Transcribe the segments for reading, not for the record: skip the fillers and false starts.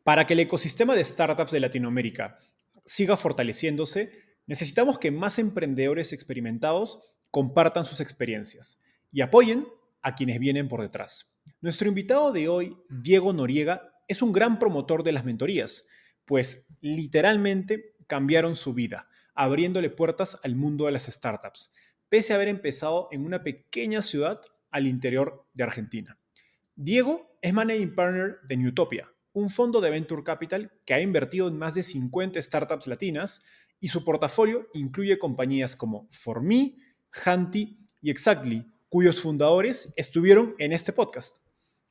Para que el ecosistema de startups de Latinoamérica siga fortaleciéndose, necesitamos que más emprendedores experimentados compartan sus experiencias y apoyen a quienes vienen por detrás. Nuestro invitado de hoy, Diego Noriega, es un gran promotor de las mentorías, pues literalmente cambiaron su vida, abriéndole puertas al mundo de las startups, pese a haber empezado en una pequeña ciudad al interior de Argentina. Diego es Managing Partner de Newtopia, un fondo de Venture Capital que ha invertido en más de 50 startups latinas y su portafolio incluye compañías como ForMe, Hanti y Exactly, cuyos fundadores estuvieron en este podcast.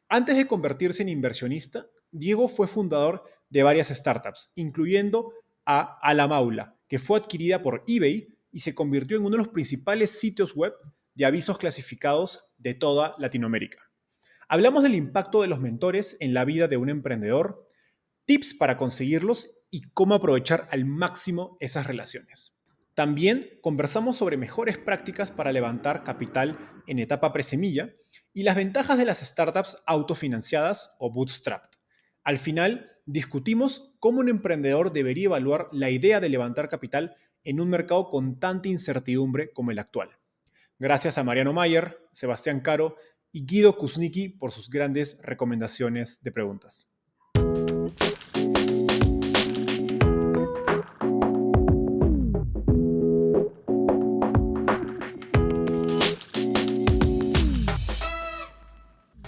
Antes de convertirse en inversionista, Diego fue fundador de varias startups, incluyendo a La Maula, que fue adquirida por eBay y se convirtió en uno de los principales sitios web de avisos clasificados de toda Latinoamérica. Hablamos del impacto de los mentores en la vida de un emprendedor, tips para conseguirlos y cómo aprovechar al máximo esas relaciones. También conversamos sobre mejores prácticas para levantar capital en etapa presemilla y las ventajas de las startups autofinanciadas o bootstrapped. Al final, discutimos cómo un emprendedor debería evaluar la idea de levantar capital en un mercado con tanta incertidumbre como el actual. Gracias a Mariano Mayer, Sebastián Caro y Guido Kuznicki por sus grandes recomendaciones de preguntas.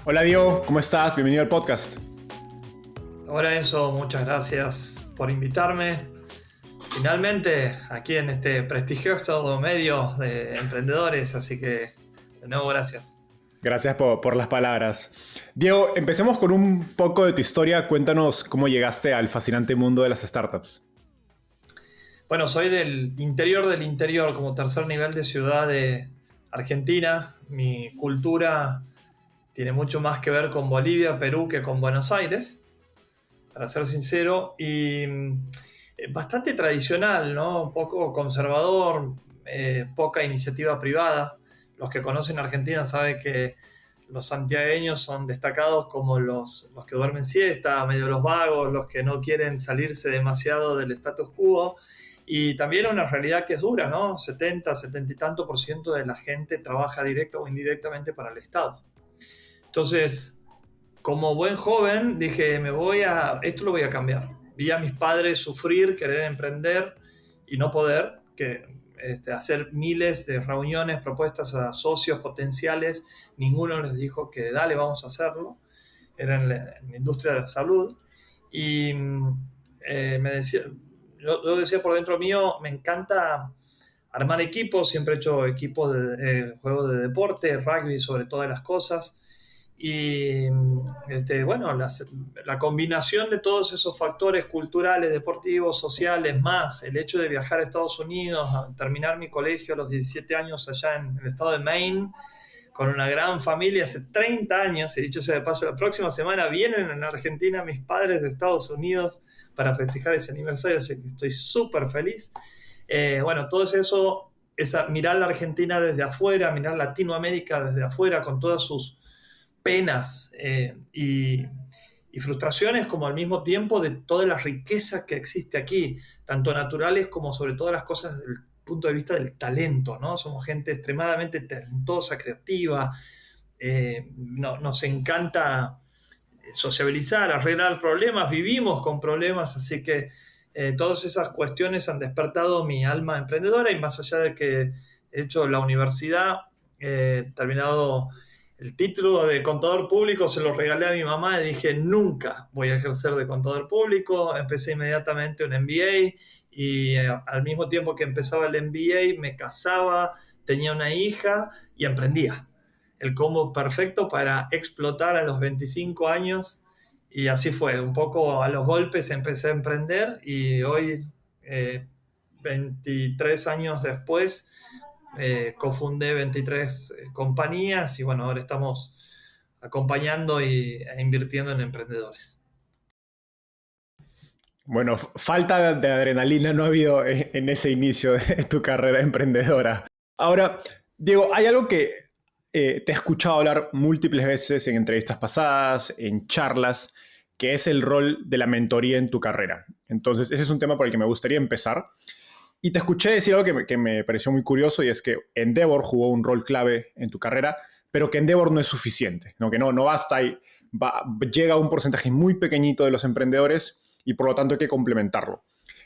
Hola Diego, ¿cómo estás? Bienvenido al podcast. Hola Enzo, muchas gracias por invitarme. Finalmente, aquí en este prestigioso medio de emprendedores, así que de nuevo gracias. Gracias por las palabras. Diego, empecemos con un poco de tu historia. Cuéntanos cómo llegaste al fascinante mundo de las startups. Bueno, soy del interior, como tercer nivel de ciudad de Argentina. Mi cultura tiene mucho más que ver con Bolivia, Perú que con Buenos Aires, para ser sincero, y bastante tradicional, ¿no? Un poco conservador, poca iniciativa privada. Los que conocen Argentina saben que los santiagueños son destacados como los que duermen siesta, medio los vagos, los que no quieren salirse demasiado del status quo. Y también una realidad que es dura, ¿no? 70 y tanto por ciento de la gente trabaja directa o indirectamente para el Estado. Entonces, como buen joven, dije, esto lo voy a cambiar. Vi a mis padres sufrir, querer emprender y no poder, hacer miles de reuniones, propuestas a socios potenciales, ninguno les dijo que dale, vamos a hacerlo. Era en la industria de la salud. Y me decía, yo decía por dentro mío, me encanta armar equipos, siempre he hecho equipos de juegos de deporte, rugby sobre todas las cosas. Y bueno, la combinación de todos esos factores culturales, deportivos, sociales, más el hecho de viajar a Estados Unidos, a terminar mi colegio a los 17 años allá en el estado de Maine, con una gran familia hace 30 años, y dicho sea de paso, la próxima semana vienen en Argentina mis padres de Estados Unidos para festejar ese aniversario, así que estoy súper feliz. Bueno, todo eso, mirar la Argentina desde afuera, mirar Latinoamérica desde afuera, con todas sus penas y frustraciones, como al mismo tiempo de toda la riqueza que existe aquí, tanto naturales como sobre todo las cosas del punto de vista del talento, ¿no? Somos gente extremadamente talentosa, creativa, nos encanta sociabilizar, arreglar problemas, vivimos con problemas, así que todas esas cuestiones han despertado mi alma emprendedora, y más allá de que he hecho la universidad, terminado el título de contador público, se lo regalé a mi mamá y dije, nunca voy a ejercer de contador público. Empecé inmediatamente un MBA y al mismo tiempo que empezaba el MBA me casaba, tenía una hija y emprendía. El combo perfecto para explotar a los 25 años, y así fue. Un poco a los golpes empecé a emprender, y hoy, 23 años después, cofundé 23 compañías, y bueno, ahora estamos acompañando e invirtiendo en emprendedores. Bueno, falta de adrenalina no ha habido en ese inicio de tu carrera emprendedora. Ahora, Diego, hay algo que te he escuchado hablar múltiples veces en entrevistas pasadas, en charlas, que es el rol de la mentoría en tu carrera. Entonces, ese es un tema por el que me gustaría empezar. Y te escuché decir algo que me pareció muy curioso, y es que Endeavor jugó un rol clave en tu carrera, pero que Endeavor no es suficiente, ¿no? Que no basta y llega a un porcentaje muy pequeñito de los emprendedores y por lo tanto hay que complementarlo.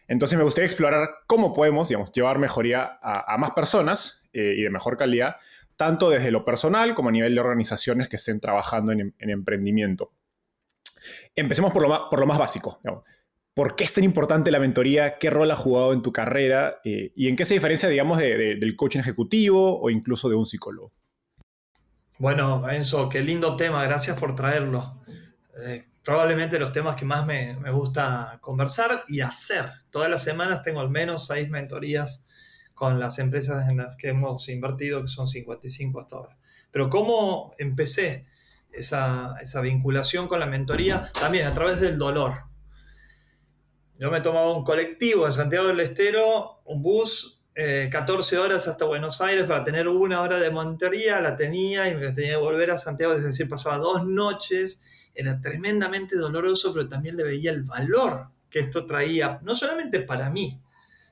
Entonces me gustaría explorar cómo podemos, digamos, llevar mejoría a más personas y de mejor calidad, tanto desde lo personal como a nivel de organizaciones que estén trabajando en emprendimiento. Empecemos por lo más básico, digamos. ¿Por qué es tan importante la mentoría? ¿Qué rol ha jugado en tu carrera? ¿Y en qué se diferencia, digamos, del coaching ejecutivo o incluso de un psicólogo? Bueno, Enzo, qué lindo tema, gracias por traerlo. Probablemente los temas que más me gusta conversar y hacer. Todas las semanas tengo al menos 6 mentorías con las empresas en las que hemos invertido, que son 55 hasta ahora. Pero ¿cómo empecé esa vinculación con la mentoría? También a través del dolor. Yo me tomaba un colectivo en Santiago del Estero, un bus, 14 horas hasta Buenos Aires para tener 1 hora de mentoría, la tenía y me tenía que volver a Santiago, es decir, pasaba 2 noches, era tremendamente doloroso, pero también le veía el valor que esto traía, no solamente para mí,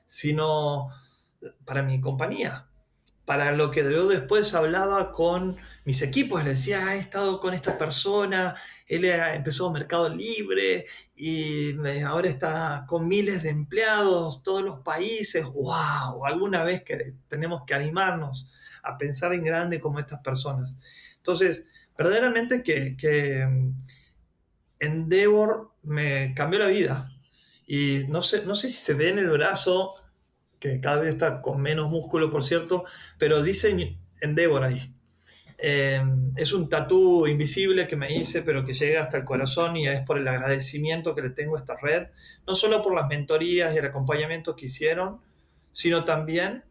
sino para mi compañía, para lo que yo después hablaba con mis equipos, les decía, he estado con esta persona, él empezó Mercado Libre y ahora está con miles de empleados, todos los países, wow, alguna vez que tenemos que animarnos a pensar en grande como estas personas. Entonces, verdaderamente que Endeavor me cambió la vida y no sé si se ve en el brazo, que cada vez está con menos músculo, por cierto, pero dice Endeavor ahí. Es un tatú invisible que me hice, pero que llega hasta el corazón y es por el agradecimiento que le tengo a esta red, no solo por las mentorías y el acompañamiento que hicieron, sino también,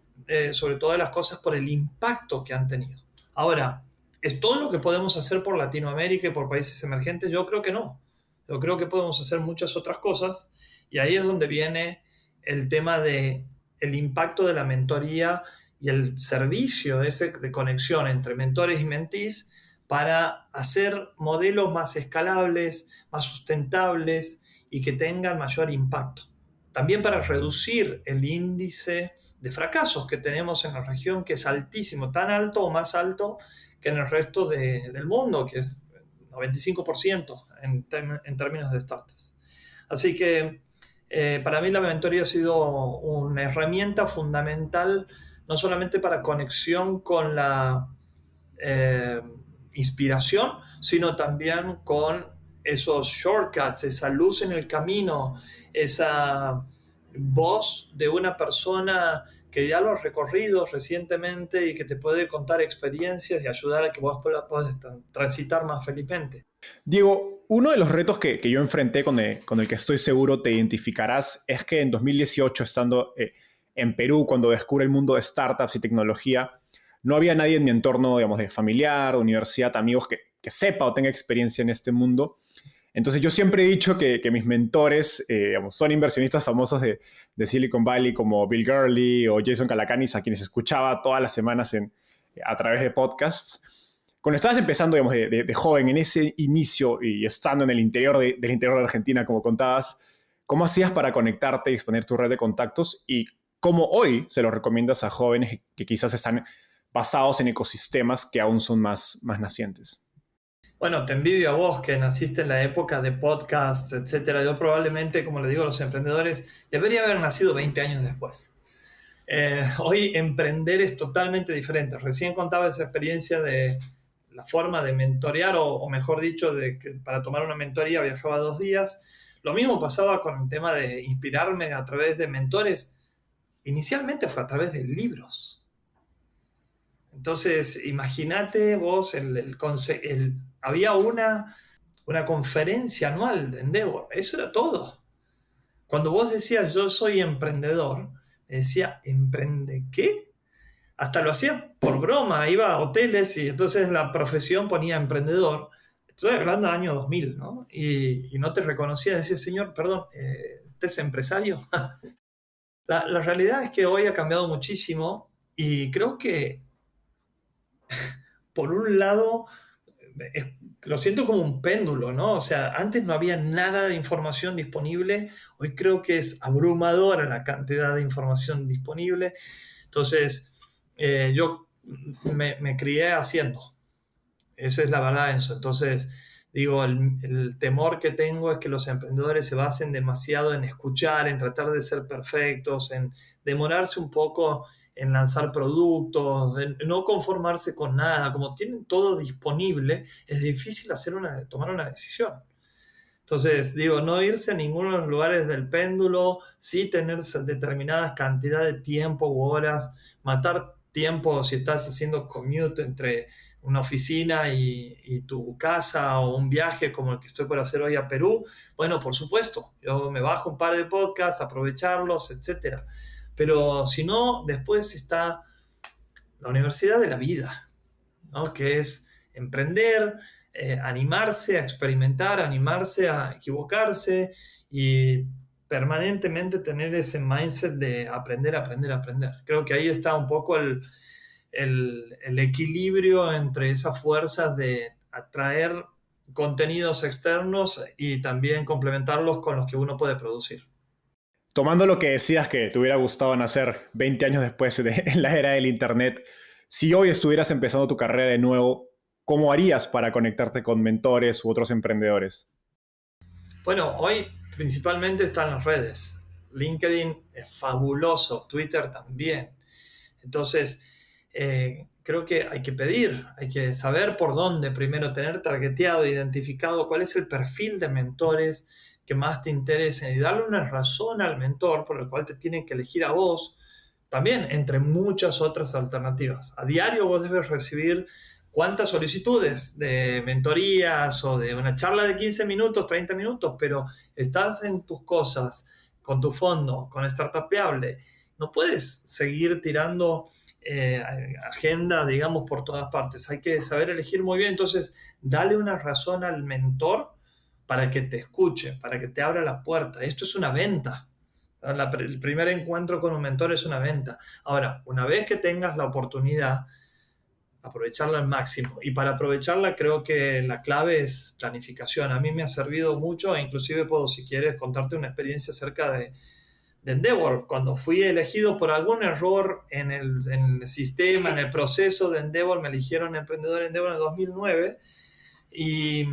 sobre todas las cosas, por el impacto que han tenido. Ahora, ¿es todo lo que podemos hacer por Latinoamérica y por países emergentes? Yo creo que no. Yo creo que podemos hacer muchas otras cosas y ahí es donde viene el tema de el impacto de la mentoría y el servicio ese de conexión entre mentores y mentís para hacer modelos más escalables, más sustentables y que tengan mayor impacto. También para reducir el índice de fracasos que tenemos en la región, que es altísimo, tan alto o más alto que en el resto del mundo, que es 95% en términos de startups. Así que para mí la mentoría ha sido una herramienta fundamental, no solamente para conexión con la eh, inspiración, sino también con esos shortcuts, esa luz en el camino, esa voz de una persona que ya lo ha recorrido recientemente y que te puede contar experiencias y ayudar a que vos puedas transitar más felizmente. Diego, uno de los retos que yo enfrenté con el que estoy seguro te identificarás es que en 2018, estando en Perú, cuando descubre el mundo de startups y tecnología, no había nadie en mi entorno, digamos, de familiar, universidad, amigos, que sepa o tenga experiencia en este mundo. Entonces yo siempre he dicho que mis mentores, digamos, son inversionistas famosos de Silicon Valley como Bill Gurley o Jason Calacanis, a quienes escuchaba todas las semanas a través de podcasts. Cuando estabas empezando, digamos, de joven, en ese inicio y estando en el interior del interior de Argentina, como contabas, ¿cómo hacías para conectarte y exponer tu red de contactos? Y cómo hoy se lo recomiendas a jóvenes que quizás están basados en ecosistemas que aún son más nacientes. Bueno, te envidio a vos que naciste en la época de podcasts, etcétera. Yo probablemente, como le digo a los emprendedores, debería haber nacido 20 años después. Hoy emprender es totalmente diferente. Recién contaba esa experiencia de la forma de mentorear, o mejor dicho, de que para tomar una mentoría viajaba 2 días. Lo mismo pasaba con el tema de inspirarme a través de mentores. Inicialmente fue a través de libros. Entonces, imagínate vos, había una conferencia anual de Endeavor, eso era todo. Cuando vos decías yo soy emprendedor, decía, ¿emprende qué? Hasta lo hacía por broma, iba a hoteles y entonces la profesión ponía emprendedor. Estoy hablando del año 2000, ¿no? Y no te reconocía, decía, señor, perdón, ¿usted es empresario? La realidad es que hoy ha cambiado muchísimo y creo que, por un lado, lo siento como un péndulo, ¿no? O sea, antes no había nada de información disponible, hoy creo que es abrumadora la cantidad de información disponible. Entonces, yo me crié haciendo. Esa es la verdad, Enzo. Entonces, digo, el temor que tengo es que los emprendedores se basen demasiado en escuchar, en tratar de ser perfectos, en demorarse un poco en lanzar productos, en no conformarse con nada. Como tienen todo disponible, es difícil tomar una decisión. Entonces, digo, no irse a ninguno de los lugares del péndulo, sí tener determinadas cantidades de tiempo u horas, matar tiempo si estás haciendo commute entre una oficina y tu casa o un viaje como el que estoy por hacer hoy a Perú. Bueno, por supuesto, yo me bajo un par de podcasts, aprovecharlos, etcétera. Pero si no, después está la universidad de la vida, ¿no? Que es emprender, animarse a experimentar, animarse a equivocarse y permanentemente tener ese mindset de aprender, aprender, aprender. Creo que ahí está un poco el equilibrio entre esas fuerzas de atraer contenidos externos y también complementarlos con los que uno puede producir. Tomando lo que decías que te hubiera gustado nacer 20 años después de en la era del Internet, si hoy estuvieras empezando tu carrera de nuevo, ¿cómo harías para conectarte con mentores u otros emprendedores? Bueno, hoy principalmente están las redes. LinkedIn es fabuloso, Twitter también. Entonces, creo que hay que pedir, hay que saber por dónde primero tener targeteado, identificado cuál es el perfil de mentores que más te interesen y darle una razón al mentor por el cual te tienen que elegir a vos, también entre muchas otras alternativas. A diario vos debes recibir cuántas solicitudes de mentorías o de una charla de 15 minutos, 30 minutos, pero estás en tus cosas, con tu fondo, con Startupeable. No puedes seguir tirando agenda, digamos, por todas partes. Hay que saber elegir muy bien. Entonces, dale una razón al mentor para que te escuche, para que te abra la puerta. Esto es una venta. El primer encuentro con un mentor es una venta. Ahora, una vez que tengas la oportunidad, aprovecharla al máximo. Y para aprovecharla creo que la clave es planificación. A mí me ha servido mucho e inclusive puedo, si quieres, contarte una experiencia acerca de Endeavor. Cuando fui elegido por algún error en el sistema, en el proceso de Endeavor, me eligieron emprendedor Endeavor en el 2009 y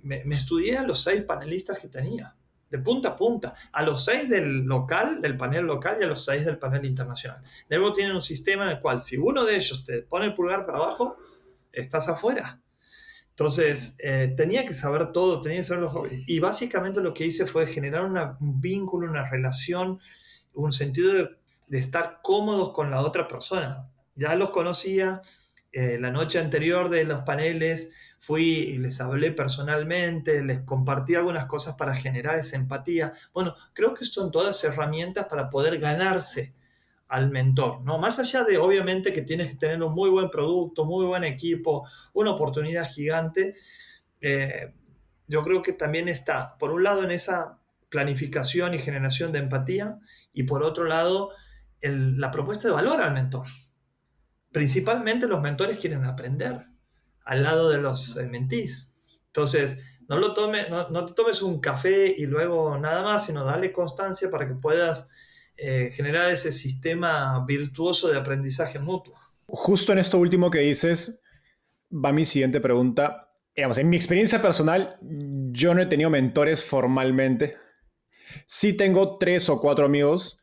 me estudié a los 6 panelistas que tenía, de punta a punta, a los 6 del panel local y a los 6 del panel internacional. Luego tienen un sistema en el cual si uno de ellos te pone el pulgar para abajo, estás afuera. Entonces, tenía que saber todo, tenía que saber los hobbies. Y básicamente lo que hice fue generar un vínculo, una relación, un sentido de estar cómodos con la otra persona. Ya los conocía, la noche anterior de los paneles fui y les hablé personalmente, les compartí algunas cosas para generar esa empatía. Bueno, creo que son todas herramientas para poder ganarse al mentor, ¿no? Más allá de, obviamente, que tienes que tener un muy buen producto, muy buen equipo, una oportunidad gigante, eh, yo creo que también está, por un lado, en esa planificación y generación de empatía, y por otro lado, la propuesta de valor al mentor. Principalmente los mentores quieren aprender al lado de los mentís. Entonces, no te tomes un café y luego nada más, sino dale constancia para que puedas generar ese sistema virtuoso de aprendizaje mutuo. Justo en esto último que dices, va mi siguiente pregunta. Digamos, en mi experiencia personal, yo no he tenido mentores formalmente. Sí tengo 3 o 4 amigos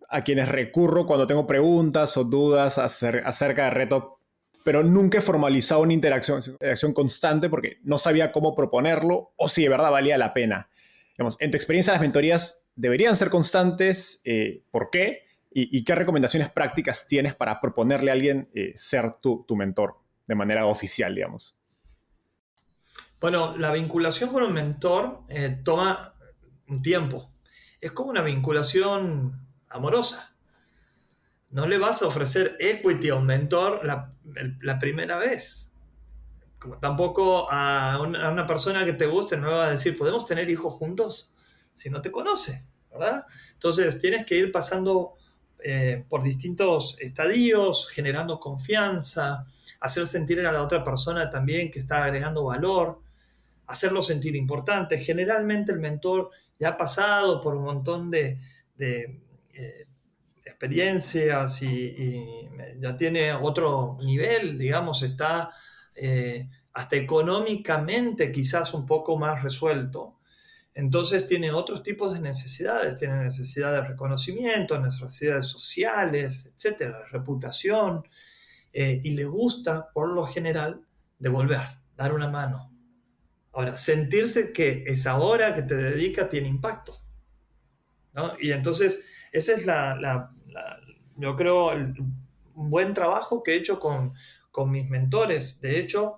a quienes recurro cuando tengo preguntas o dudas acerca de reto, pero nunca he formalizado una interacción constante porque no sabía cómo proponerlo o si de verdad valía la pena. Digamos, en tu experiencia, las mentorías deberían ser constantes. ¿Por qué? ¿Y qué recomendaciones prácticas tienes para proponerle a alguien ser tu mentor de manera oficial, digamos? Bueno, la vinculación con un mentor toma un tiempo. Es como una vinculación amorosa. No le vas a ofrecer equity a un mentor la primera vez. Como tampoco a una persona que te guste no le va a decir, ¿podemos tener hijos juntos? Si no te conoce, ¿verdad? Entonces tienes que ir pasando por distintos estadios, generando confianza, hacer sentir a la otra persona también que está agregando valor, hacerlo sentir importante. Generalmente el mentor ya ha pasado por un montón de experiencias y ya tiene otro nivel, digamos, está hasta económicamente quizás un poco más resuelto. Entonces tiene otros tipos de necesidades, tiene necesidad de reconocimiento, necesidades sociales, etcétera, de reputación, y le gusta, por lo general, devolver, dar una mano. Ahora, sentirse que esa hora que te dedica tiene impacto, ¿no? Y entonces, ese es yo creo, un buen trabajo que he hecho con mis mentores. De hecho,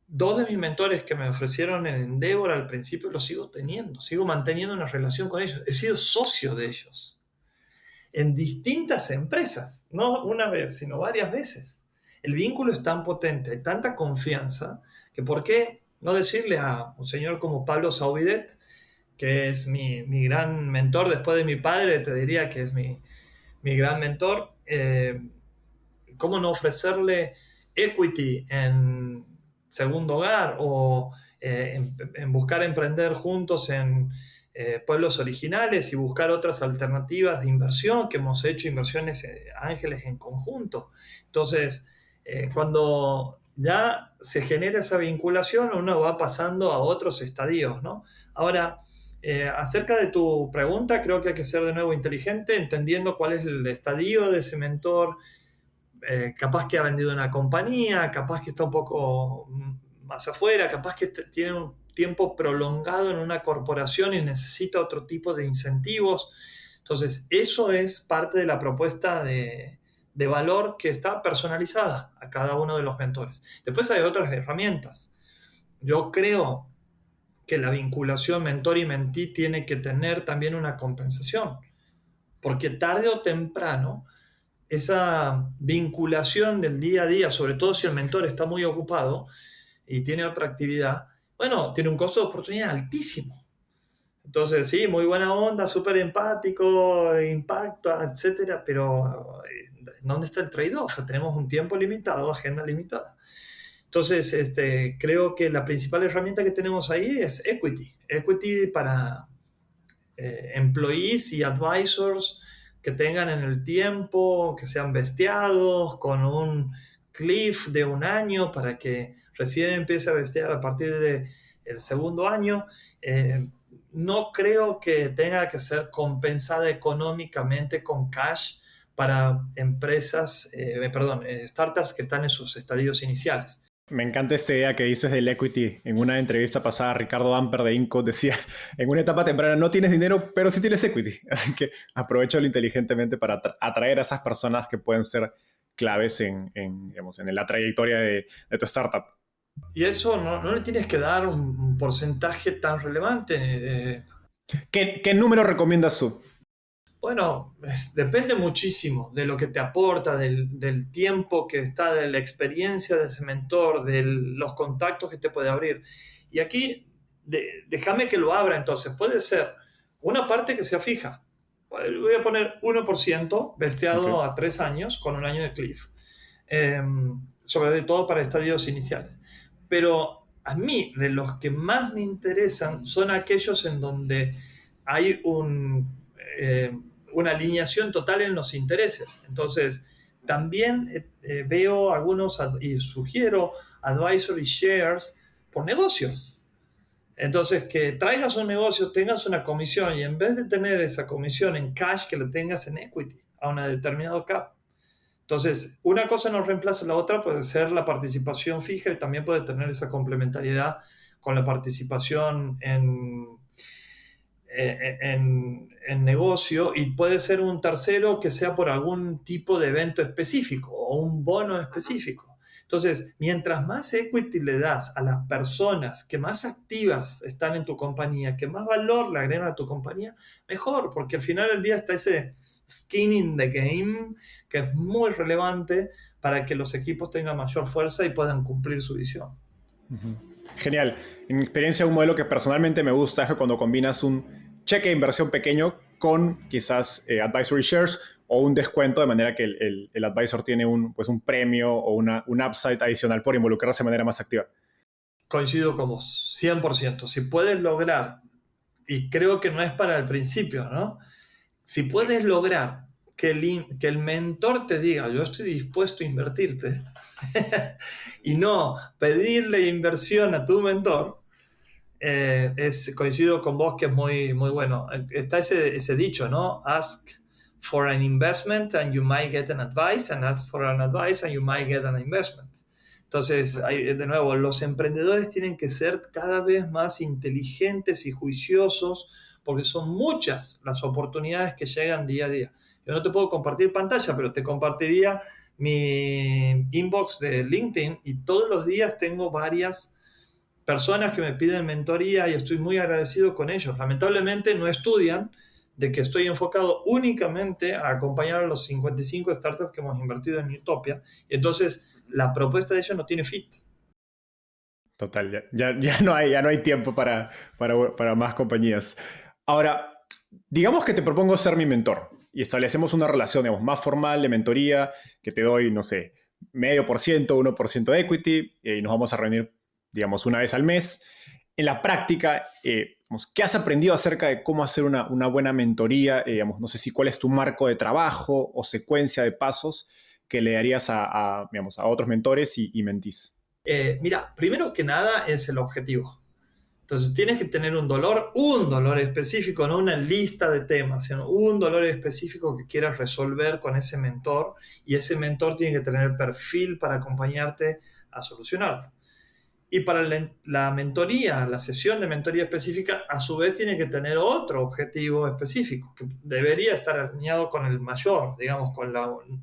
dos de mis mentores que me ofrecieron en Endeavor al principio los sigo teniendo, sigo manteniendo una relación con ellos. He sido socio de ellos en distintas empresas, no una vez, sino varias veces. El vínculo es tan potente, hay tanta confianza, que ¿por qué no decirle a un señor como Pablo Saubidet, que es mi gran mentor después de mi padre, te diría que es mi gran mentor, cómo no ofrecerle equity en Segundo Hogar o en buscar emprender juntos en pueblos originales y buscar otras alternativas de inversión, que hemos hecho inversiones ángeles en conjunto. Entonces, cuando ya se genera esa vinculación, uno va pasando a otros estadios, ¿no? Ahora, acerca de tu pregunta, creo que hay que ser de nuevo inteligente, entendiendo cuál es el estadio de ese mentor. Capaz que ha vendido una compañía, capaz que está un poco más afuera, capaz que tiene un tiempo prolongado en una corporación y necesita otro tipo de incentivos. Entonces, eso es parte de la propuesta de valor que está personalizada a cada uno de los mentores. Después hay otras herramientas. Yo creo que la vinculación mentor y mentí tiene que tener también una compensación, porque tarde o temprano esa vinculación del día a día, sobre todo si el mentor está muy ocupado y tiene otra actividad, bueno, tiene un costo de oportunidad altísimo. Entonces, sí, muy buena onda, súper empático, impacto, etcétera, pero ¿dónde está el trade-off? Tenemos un tiempo limitado, agenda limitada. Entonces, creo que la principal herramienta que tenemos ahí es equity. Equity para employees y advisors que tengan en el tiempo, que sean besteados con un cliff de un año para que recién empiece a bestear a partir del segundo año. No creo que tenga que ser compensada económicamente con cash para empresas, startups que están en sus estadios iniciales. Me encanta esta idea que dices del equity. En una entrevista pasada, Ricardo Amper de Inco decía, en una etapa temprana no tienes dinero, pero sí tienes equity. Así que aprovechalo inteligentemente para atraer a esas personas que pueden ser claves digamos, en la trayectoria de tu startup. Y eso no le tienes que dar un porcentaje tan relevante. ¿Qué número recomiendas tú? Bueno, depende muchísimo de lo que te aporta, del tiempo que está, de la experiencia de ese mentor, de los contactos que te puede abrir. Y aquí, déjame que lo abra entonces. Puede ser una parte que sea fija. Voy a poner 1% besteado a 3 años con un año de cliff. Sobre todo para estadios iniciales. Pero a mí, de los que más me interesan, son aquellos en donde hay una alineación total en los intereses. Entonces, también veo algunos y sugiero advisory shares por negocios. Entonces, que traigas un negocio, tengas una comisión y en vez de tener esa comisión en cash, que la tengas en equity a una determinada cap. Entonces, una cosa no reemplaza la otra, puede ser la participación fija y también puede tener esa complementariedad con la participación en negocio, y puede ser un tercero que sea por algún tipo de evento específico o un bono específico. Entonces, mientras más equity le das a las personas que más activas están en tu compañía, que más valor le agregan a tu compañía, mejor, porque al final del día está ese skin in the game que es muy relevante para que los equipos tengan mayor fuerza y puedan cumplir su visión. Genial. En mi experiencia, un modelo que personalmente me gusta es que cuando combinas un cheque de inversión pequeño con quizás advisory shares o un descuento, de manera que el advisor tiene un premio o un upside adicional por involucrarse de manera más activa. Coincido con vos, 100%. Si puedes lograr, y creo que no es para el principio, ¿no? Si puedes lograr que el mentor te diga, yo estoy dispuesto a invertirte, y no pedirle inversión a tu mentor, coincido con vos que es muy, muy bueno. Está ese dicho, ¿no? Ask for an investment and you might get an advice, and ask for an advice and you might get an investment. Entonces, de nuevo, los emprendedores tienen que ser cada vez más inteligentes y juiciosos porque son muchas las oportunidades que llegan día a día. Yo no te puedo compartir pantalla, pero te compartiría mi inbox de LinkedIn y todos los días tengo varias personas que me piden mentoría y estoy muy agradecido con ellos. Lamentablemente no estudian de que estoy enfocado únicamente a acompañar a los 55 startups que hemos invertido en Utopia. Entonces, la propuesta de ellos no tiene fit. Total, ya no hay tiempo para más compañías. Ahora, digamos que te propongo ser mi mentor y establecemos una relación, digamos, más formal de mentoría, que te doy, no sé, 0,5%, 1% de equity, y nos vamos a reunir, digamos, una vez al mes. En la práctica, ¿qué has aprendido acerca de cómo hacer una buena mentoría? Digamos, no sé si cuál es tu marco de trabajo o secuencia de pasos que le darías a otros mentores y mentís. Mira, primero que nada es el objetivo. Entonces tienes que tener un dolor específico, no una lista de temas, sino un dolor específico que quieras resolver con ese mentor, y ese mentor tiene que tener el perfil para acompañarte a solucionarlo. Y para la mentoría, la sesión de mentoría específica, a su vez tiene que tener otro objetivo específico, que debería estar alineado con el mayor, digamos,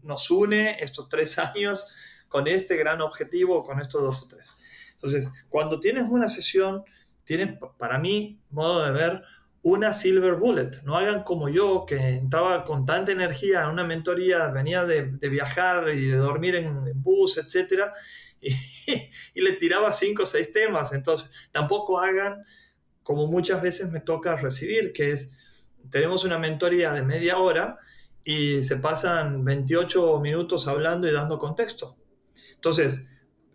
nos une estos 3 años con este gran objetivo, con estos 2 o 3. Entonces, cuando tienes una sesión, tienes, para mí, modo de ver, una silver bullet. No hagan como yo, que entraba con tanta energía en una mentoría, venía de viajar y de dormir en bus, etcétera, y, y le tiraba 5 o 6 temas. Entonces, tampoco hagan como muchas veces me toca recibir, que es, tenemos una mentoría de media hora y se pasan 28 minutos hablando y dando contexto. Entonces,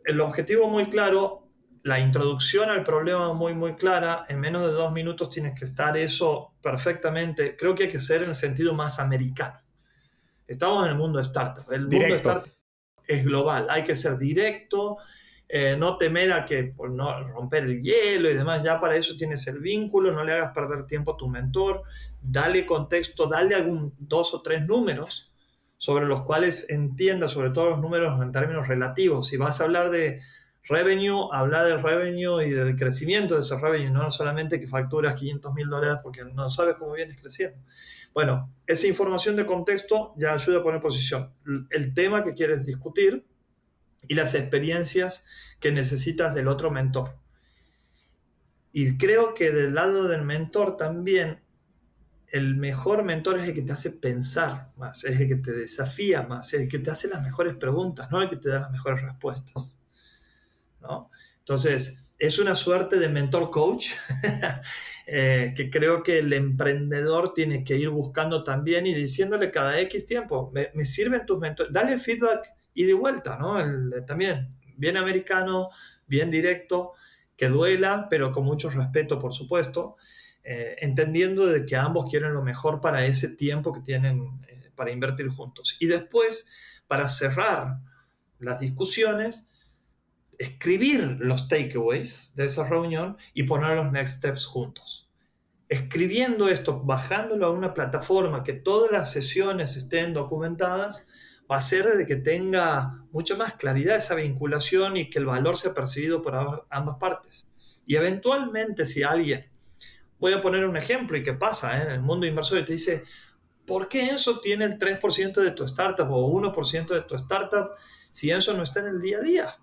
el objetivo muy claro, la introducción al problema muy, muy clara, en menos de 2 minutos tienes que estar eso perfectamente. Creo que hay que ser en el sentido más americano. Estamos en el mundo de startup. El mundo de Directo. startup es global, hay que ser directo, no temer a que por no romper el hielo y demás, ya para eso tienes el vínculo, no le hagas perder tiempo a tu mentor, dale contexto, dale 2 o 3 números sobre los cuales entienda, sobre todo los números en términos relativos. Si vas a hablar de revenue, habla del revenue y del crecimiento de ese revenue, no solamente que facturas $500,000 porque no sabes cómo vienes creciendo. Bueno, esa información de contexto ya ayuda a poner posición. El tema que quieres discutir y las experiencias que necesitas del otro mentor. Y creo que del lado del mentor también, el mejor mentor es el que te hace pensar más, es el que te desafía más, es el que te hace las mejores preguntas, no el que te da las mejores respuestas, ¿no? Entonces, es una suerte de mentor coach que creo que el emprendedor tiene que ir buscando también y diciéndole cada X tiempo, me sirven tus mentores, dale feedback y de vuelta, ¿no? También, bien americano, bien directo, que duela, pero con mucho respeto, por supuesto, entendiendo de que ambos quieren lo mejor para ese tiempo que tienen para invertir juntos. Y después, para cerrar las discusiones, escribir los takeaways de esa reunión y poner los next steps juntos. Escribiendo esto, bajándolo a una plataforma que todas las sesiones estén documentadas, va a hacer de que tenga mucha más claridad esa vinculación y que el valor sea percibido por ambas partes. Y eventualmente, si alguien, voy a poner un ejemplo y qué pasa en el mundo inversor, y te dice, ¿por qué Enzo tiene el 3% de tu startup o 1% de tu startup si Enzo no está en el día a día?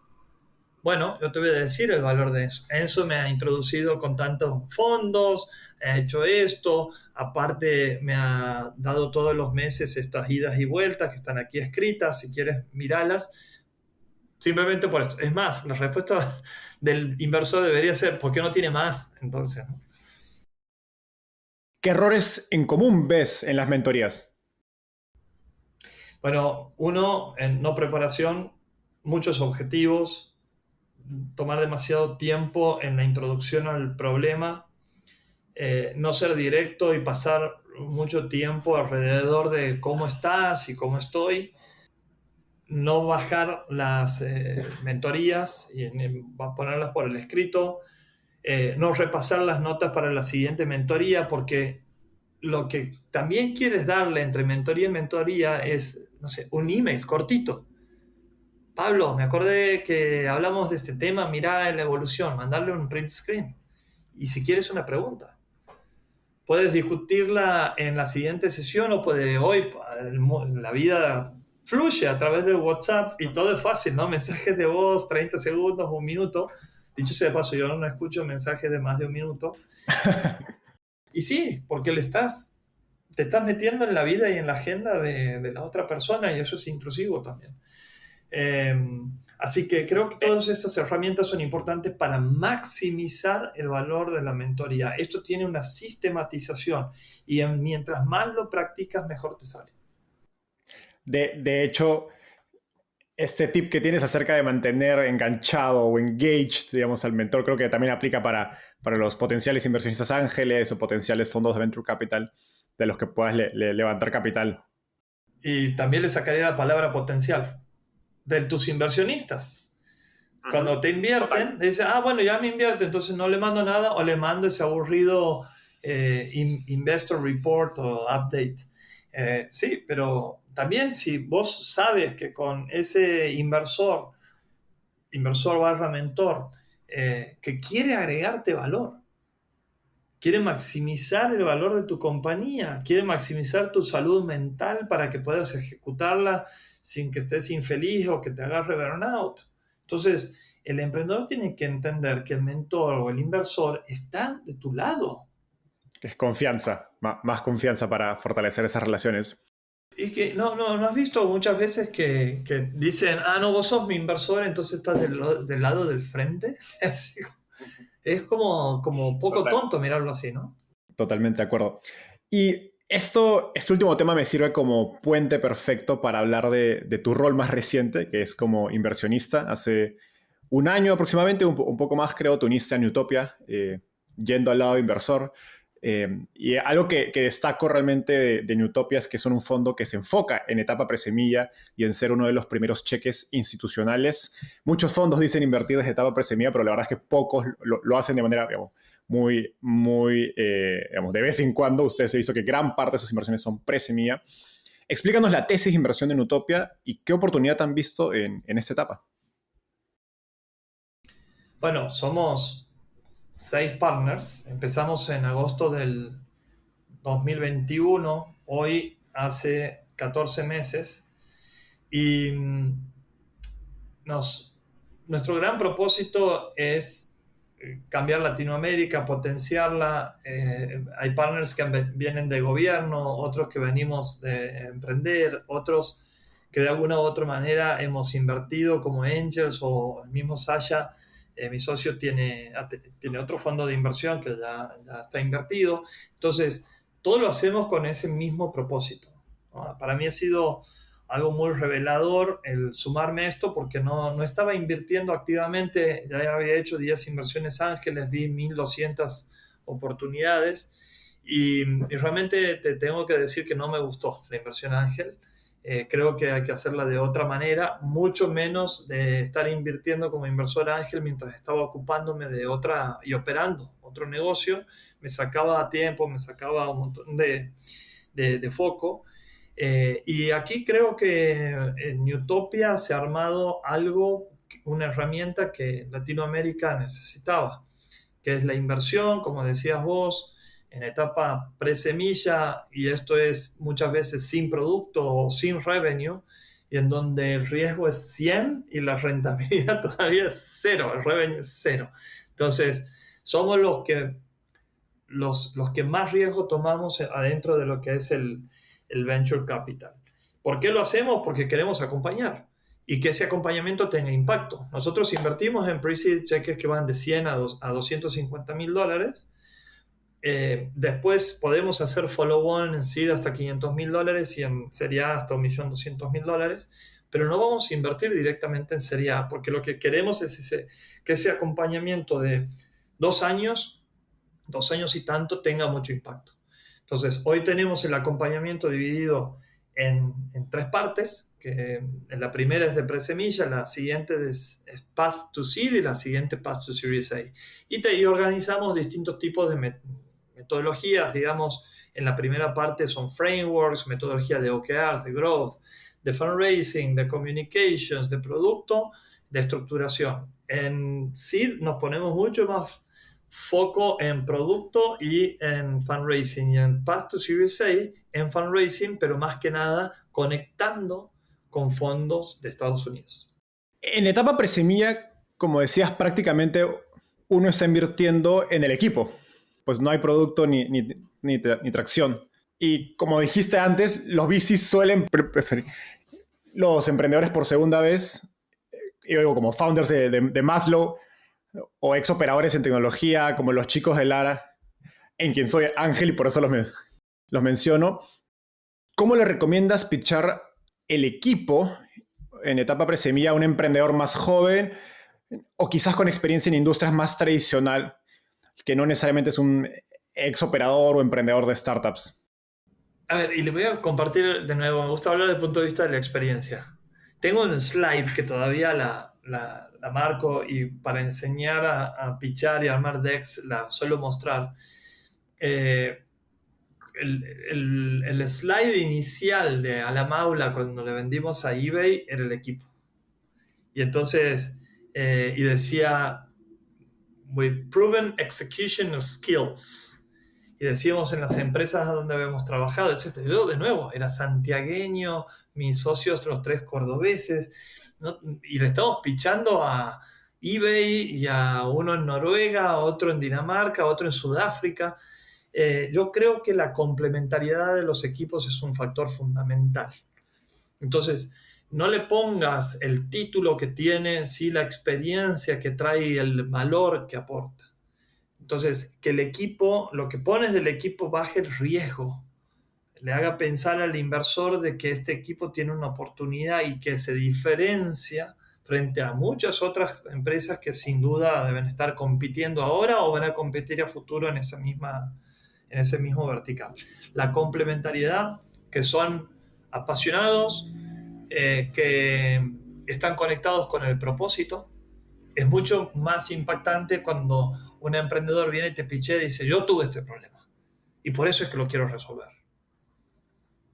Bueno, yo te voy a decir el valor de Enzo. Enzo me ha introducido con tantos fondos, ha hecho esto, aparte me ha dado todos los meses estas idas y vueltas que están aquí escritas, si quieres mirarlas, simplemente por esto. Es más, la respuesta del inversor debería ser, ¿por qué no tiene más? Entonces, ¿no? ¿Qué errores en común ves en las mentorías? Bueno, uno, en no preparación, muchos objetivos, tomar demasiado tiempo en la introducción al problema, no ser directo y pasar mucho tiempo alrededor de cómo estás y cómo estoy, no bajar las mentorías y ponerlas por el escrito, no repasar las notas para la siguiente mentoría, porque lo que también quieres darle entre mentoría y mentoría es, no sé, un email cortito. Pablo, me acordé que hablamos de este tema, mirá la evolución, mandarle un print screen. Y si quieres una pregunta, puedes discutirla en la siguiente sesión o puede hoy, la vida fluye a través del WhatsApp y todo es fácil, ¿no? Mensajes de voz, 30 segundos, un minuto. Dicho sea de paso, yo no escucho mensajes de más de un minuto. Y sí, porque te estás metiendo en la vida y en la agenda de la otra persona y eso es intrusivo también. Eh, Así que creo que todas esas herramientas son importantes para maximizar el valor de la mentoría. Esto tiene una sistematización y mientras más lo practicas, mejor te sale. De hecho, este tip que tienes acerca de mantener enganchado o engaged, digamos, al mentor, creo que también aplica para los potenciales inversionistas ángeles o potenciales fondos de venture capital de los que puedas levantar capital. Y también le sacaría la palabra potencial de tus inversionistas. Cuando te invierten, dicen, bueno, ya me invierte, entonces no le mando nada o le mando ese aburrido investor report o update. Sí, pero también si vos sabes que con ese inversor barra mentor, que quiere agregarte valor, quiere maximizar el valor de tu compañía, quiere maximizar tu salud mental para que puedas ejecutarla sin que estés infeliz o que te agarre burnout. Entonces, el emprendedor tiene que entender que el mentor o el inversor están de tu lado. Es confianza, más confianza para fortalecer esas relaciones. Y que no has visto muchas veces que dicen, no, vos sos mi inversor, entonces estás del lado del frente. Es como poco tonto mirarlo así, ¿no? Totalmente de acuerdo. Y este último tema me sirve como puente perfecto para hablar de tu rol más reciente, que es como inversionista. Hace un año aproximadamente, un poco más creo, te uniste a Newtopia, yendo al lado inversor. Y algo que destaco realmente de Newtopia es que son un fondo que se enfoca en etapa presemilla y en ser uno de los primeros cheques institucionales. Muchos fondos dicen invertir desde etapa presemilla, pero la verdad es que pocos lo hacen de manera, digamos, muy digamos, de vez en cuando. Ustedes se visto que gran parte de sus inversiones son presemilla. Explícanos la tesis de inversión de Newtopia y qué oportunidad han visto en esta etapa. Bueno, somos 6 partners. Empezamos en agosto del 2021, hoy hace 14 meses. Y nuestro gran propósito es cambiar Latinoamérica, potenciarla. Hay partners que vienen de gobierno, otros que venimos de emprender, otros que de alguna u otra manera hemos invertido como angels o el mismo Sasha. Mi socio tiene otro fondo de inversión que ya está invertido. Entonces, todo lo hacemos con ese mismo propósito, ¿no? Para mí ha sido algo muy revelador el sumarme a esto porque no estaba invirtiendo activamente, ya había hecho 10 inversiones ángeles, vi 1200 oportunidades y realmente te tengo que decir que no me gustó la inversión ángel. Creo que hay que hacerla de otra manera, mucho menos de estar invirtiendo como inversor ángel mientras estaba ocupándome de otra y operando otro negocio. Me sacaba tiempo, me sacaba un montón de foco. Y aquí creo que en Newtopia se ha armado algo, una herramienta que Latinoamérica necesitaba, que es la inversión, como decías vos, en etapa pre-semilla, y esto es muchas veces sin producto o sin revenue, y en donde el riesgo es 100 y la rentabilidad todavía es cero, el revenue es cero. Entonces, somos los que más riesgo tomamos adentro de lo que es el venture capital. ¿Por qué lo hacemos? Porque queremos acompañar y que ese acompañamiento tenga impacto. Nosotros invertimos en pre-seed cheques que van de 100 a $250,000. Después podemos hacer follow-on en seed hasta $500,000 y en serie A hasta 1.200.000, pero no vamos a invertir directamente en serie A, porque lo que queremos es que ese acompañamiento de 2 años, 2 años y tanto, tenga mucho impacto. Entonces, hoy tenemos el acompañamiento dividido en 3 partes, que la primera es de presemilla, la siguiente es Path to Seed y la siguiente Path to Series A. Y organizamos distintos tipos de metodologías, digamos. En la primera parte son frameworks, metodologías de OKRs, de growth, de fundraising, de communications, de producto, de estructuración. En Seed nos ponemos mucho más foco en producto y en fundraising, y en Path to Series A en fundraising, pero más que nada conectando con fondos de Estados Unidos. En la etapa presemilla, como decías, prácticamente uno está invirtiendo en el equipo. Pues no hay producto ni tracción. Y como dijiste antes, los VCs suelen preferir los emprendedores por segunda vez, yo digo como founders de Maslow, o ex operadores en tecnología, como los chicos de Lara, en quien soy Ángel y por eso los menciono. ¿Cómo le recomiendas pitchar el equipo en etapa presemilla a un emprendedor más joven o quizás con experiencia en industrias más tradicional, que no necesariamente es un ex operador o emprendedor de startups? A ver, y le voy a compartir de nuevo, me gusta hablar desde el punto de vista de la experiencia. Tengo un slide que todavía la marco, y para enseñar a pitchar y armar decks la suelo mostrar. El slide inicial de Alamaula cuando le vendimos a eBay era el equipo. Y entonces, y decía, with proven execution skills. Y decíamos en las empresas donde habíamos trabajado, etc. Yo, de nuevo, era santiagueño, mis socios, los 3 cordobeses, ¿no? Y le estamos pichando a eBay y a uno en Noruega, otro en Dinamarca, otro en Sudáfrica. Yo creo que la complementariedad de los equipos es un factor fundamental. Entonces, no le pongas el título que tiene, sí la experiencia que trae y el valor que aporta. Entonces, que el equipo, lo que pones del equipo, baje el riesgo, le haga pensar al inversor de que este equipo tiene una oportunidad y que se diferencia frente a muchas otras empresas que sin duda deben estar compitiendo ahora o van a competir a futuro en ese mismo vertical. La complementariedad, que son apasionados, que están conectados con el propósito, es mucho más impactante cuando un emprendedor viene y te pichea y dice, yo tuve este problema y por eso es que lo quiero resolver.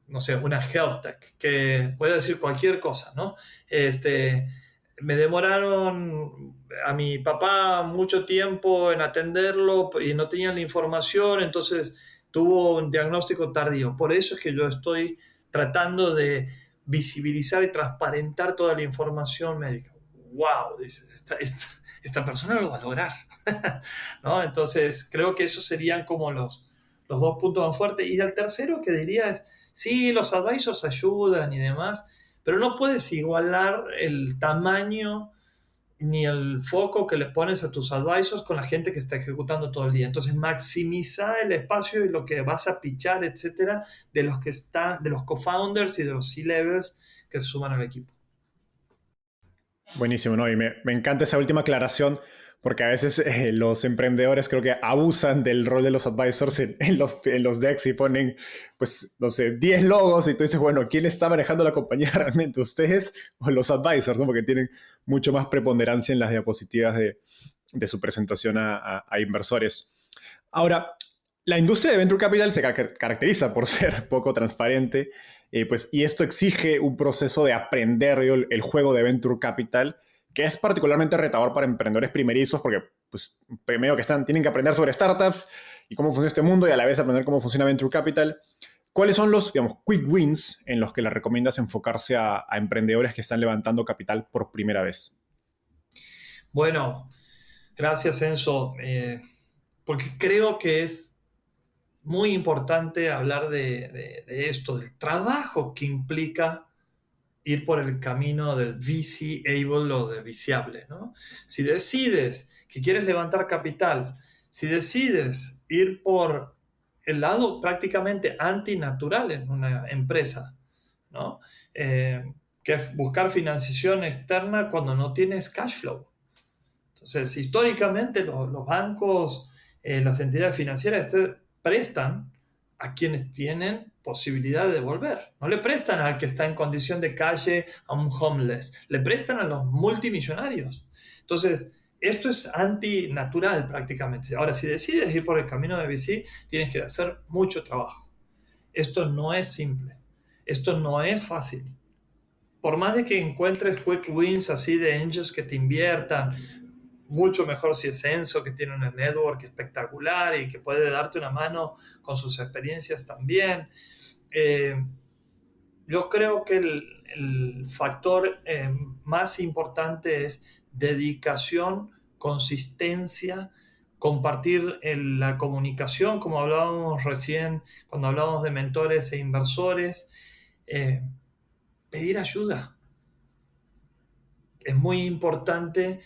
No sé, una health tech, que puede decir cualquier cosa, ¿no? Me demoraron a mi papá mucho tiempo en atenderlo y no tenían la información, entonces tuvo un diagnóstico tardío. Por eso es que yo estoy tratando de visibilizar y transparentar toda la información médica. ¡Wow! Dices, esta persona lo va a lograr. ¿No? Entonces, creo que esos serían como los 2 puntos más fuertes. Y el tercero que diría es, sí, los advisors ayudan y demás, pero no puedes igualar el tamaño ni el foco que le pones a tus advisors con la gente que está ejecutando todo el día. Entonces, maximiza el espacio y lo que vas a pitchar, etcétera, de los co-founders y de los C-levels que se suman al equipo. Buenísimo, ¿no? Y me encanta esa última aclaración, porque a veces los emprendedores creo que abusan del rol de los advisors en los decks y ponen, pues, no sé, 10 logos y tú dices, bueno, ¿quién está manejando la compañía realmente? ¿Ustedes o los advisors? ¿No? Porque tienen mucho más preponderancia en las diapositivas de su presentación a inversores. Ahora, la industria de Venture Capital se caracteriza por ser poco transparente, y esto exige un proceso de aprender el juego de Venture Capital, que es particularmente retador para emprendedores primerizos, porque pues, primero que tienen que aprender sobre startups y cómo funciona este mundo y a la vez aprender cómo funciona Venture Capital. ¿Cuáles son los, digamos, quick wins en los que les recomiendas enfocarse a emprendedores que están levantando capital por primera vez? Bueno, gracias, Enzo, porque creo que es muy importante hablar de esto, del trabajo que implica ir por el camino del VC-able o de viciable, ¿no? Si decides que quieres levantar capital Si decides ir por el lado prácticamente antinatural en una empresa, ¿no? Que es buscar financiación externa cuando no tienes cash flow. Entonces, históricamente los bancos, las entidades financieras prestan a quienes tienen posibilidad de devolver. No le prestan al que está en condición de calle, a un homeless. Le prestan a los multimillonarios. Entonces, esto es antinatural prácticamente. Ahora, si decides ir por el camino de VC, tienes que hacer mucho trabajo. Esto no es simple. Esto no es fácil. Por más de que encuentres quick wins así de angels que te inviertan, mucho mejor si es Enzo, que tiene una network espectacular y que puede darte una mano con sus experiencias también. Yo creo que el factor más importante es dedicación, consistencia, compartir la comunicación, como hablábamos recién cuando hablábamos de mentores e inversores, pedir ayuda. Es muy importante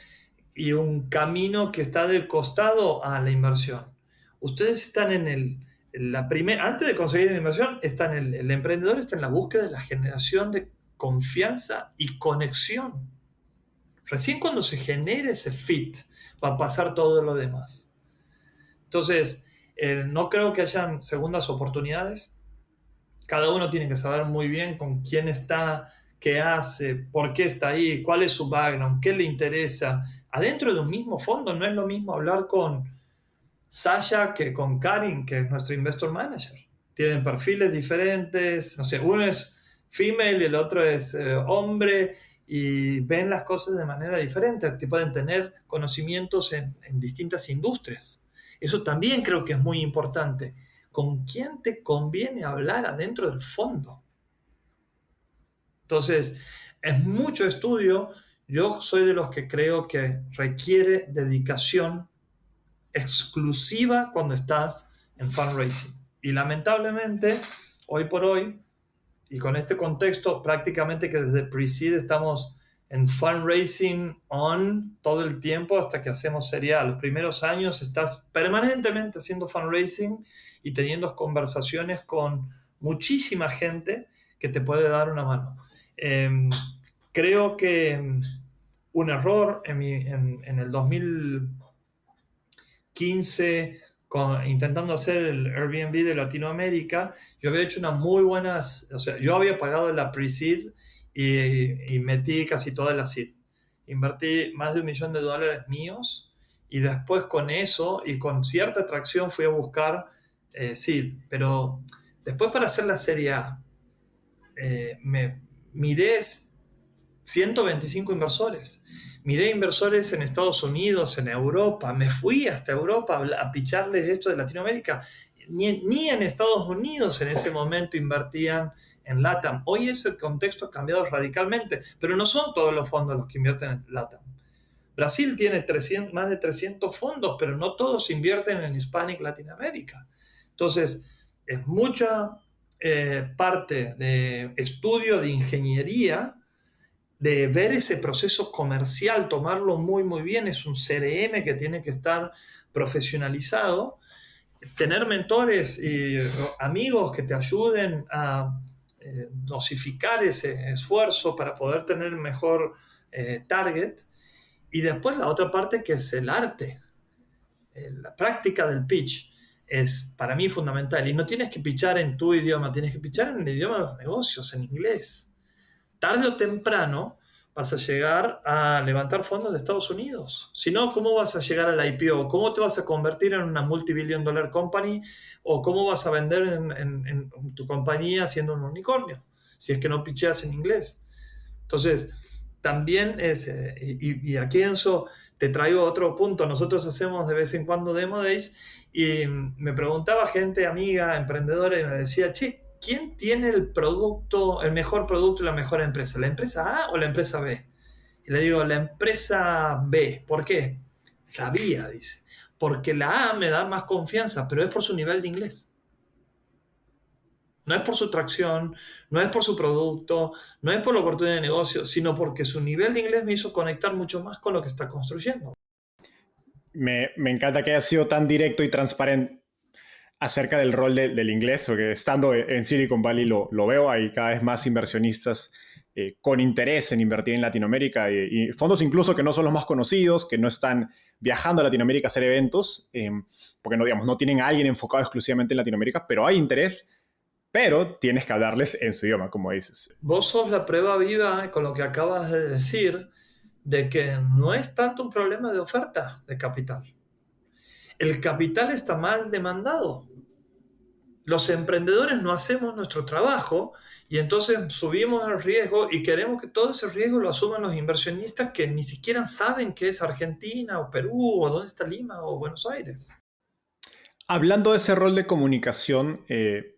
y un camino que está del costado a la inversión. Ustedes están antes de conseguir la inversión, el emprendedor está en la búsqueda de la generación de confianza y conexión. Recién cuando se genere ese fit va a pasar todo lo demás. Entonces, no creo que hayan segundas oportunidades. Cada uno tiene que saber muy bien con quién está, qué hace, por qué está ahí, cuál es su background, qué le interesa. Adentro de un mismo fondo no es lo mismo hablar con Sasha que con Karin, que es nuestro investor manager. Tienen perfiles diferentes, no sé, uno es female y el otro es hombre, y ven las cosas de manera diferente, que pueden tener conocimientos en distintas industrias. Eso también creo que es muy importante. ¿Con quién te conviene hablar adentro del fondo? Entonces, es mucho estudio. Yo soy de los que creo que requiere dedicación exclusiva cuando estás en fundraising. Y lamentablemente, hoy por hoy, y con este contexto, prácticamente que desde pre-seed estamos en fundraising on todo el tiempo hasta que hacemos Serie A. Los primeros años estás permanentemente haciendo fundraising y teniendo conversaciones con muchísima gente que te puede dar una mano. Creo que un error en el 2015, intentando hacer el Airbnb de Latinoamérica, yo había hecho unas muy buenas, o sea, yo había pagado la pre-seed y metí casi toda la seed. Invertí más de $1 millón míos y después con eso y con cierta atracción fui a buscar seed. Pero después para hacer la serie A, me miré 125 inversores. Miré inversores en Estados Unidos, en Europa. Me fui hasta Europa a picharles esto de Latinoamérica. Ni en Estados Unidos en ese momento invertían en LATAM. Hoy ese contexto ha cambiado radicalmente, pero no son todos los fondos los que invierten en LATAM. Brasil tiene más de 300 fondos, pero no todos invierten en Hispanic Latinoamérica. Entonces, es mucha parte de estudio de ingeniería, de ver ese proceso comercial, tomarlo muy, muy bien. Es un CRM que tiene que estar profesionalizado. Tener mentores y amigos que te ayuden a dosificar ese esfuerzo para poder tener el mejor target. Y después la otra parte que es el arte. La práctica del pitch es para mí fundamental. Y no tienes que pitchar en tu idioma, tienes que pitchar en el idioma de los negocios, en inglés. Tarde o temprano vas a llegar a levantar fondos de Estados Unidos. Si no, ¿cómo vas a llegar al IPO? ¿Cómo te vas a convertir en una multibillion dollar company? ¿O cómo vas a vender en tu compañía siendo un unicornio? Si es que no pitcheas en inglés. Entonces, también es... y aquí, Enzo, te traigo otro punto. Nosotros hacemos de vez en cuando Demo Days y me preguntaba gente, amiga, emprendedora, y me decía, che, ¿quién tiene el mejor producto y la mejor empresa? ¿La empresa A o la empresa B? Y le digo, la empresa B. ¿Por qué? Sabía, dice. Porque la A me da más confianza, pero es por su nivel de inglés. No es por su tracción, no es por su producto, no es por la oportunidad de negocio, sino porque su nivel de inglés me hizo conectar mucho más con lo que está construyendo. Me encanta que haya sido tan directo y transparente acerca del rol del inglés, porque estando en Silicon Valley lo veo, hay cada vez más inversionistas con interés en invertir en Latinoamérica y fondos incluso que no son los más conocidos, que no están viajando a Latinoamérica a hacer eventos, porque no, digamos, no tienen a alguien enfocado exclusivamente en Latinoamérica, pero hay interés, pero tienes que hablarles en su idioma, como dices. Vos sos la prueba viva con lo que acabas de decir de que no es tanto un problema de oferta de capital. El capital está mal demandado. Los emprendedores no hacemos nuestro trabajo y entonces subimos el riesgo y queremos que todo ese riesgo lo asuman los inversionistas que ni siquiera saben qué es Argentina o Perú o dónde está Lima o Buenos Aires. Hablando de ese rol de comunicación,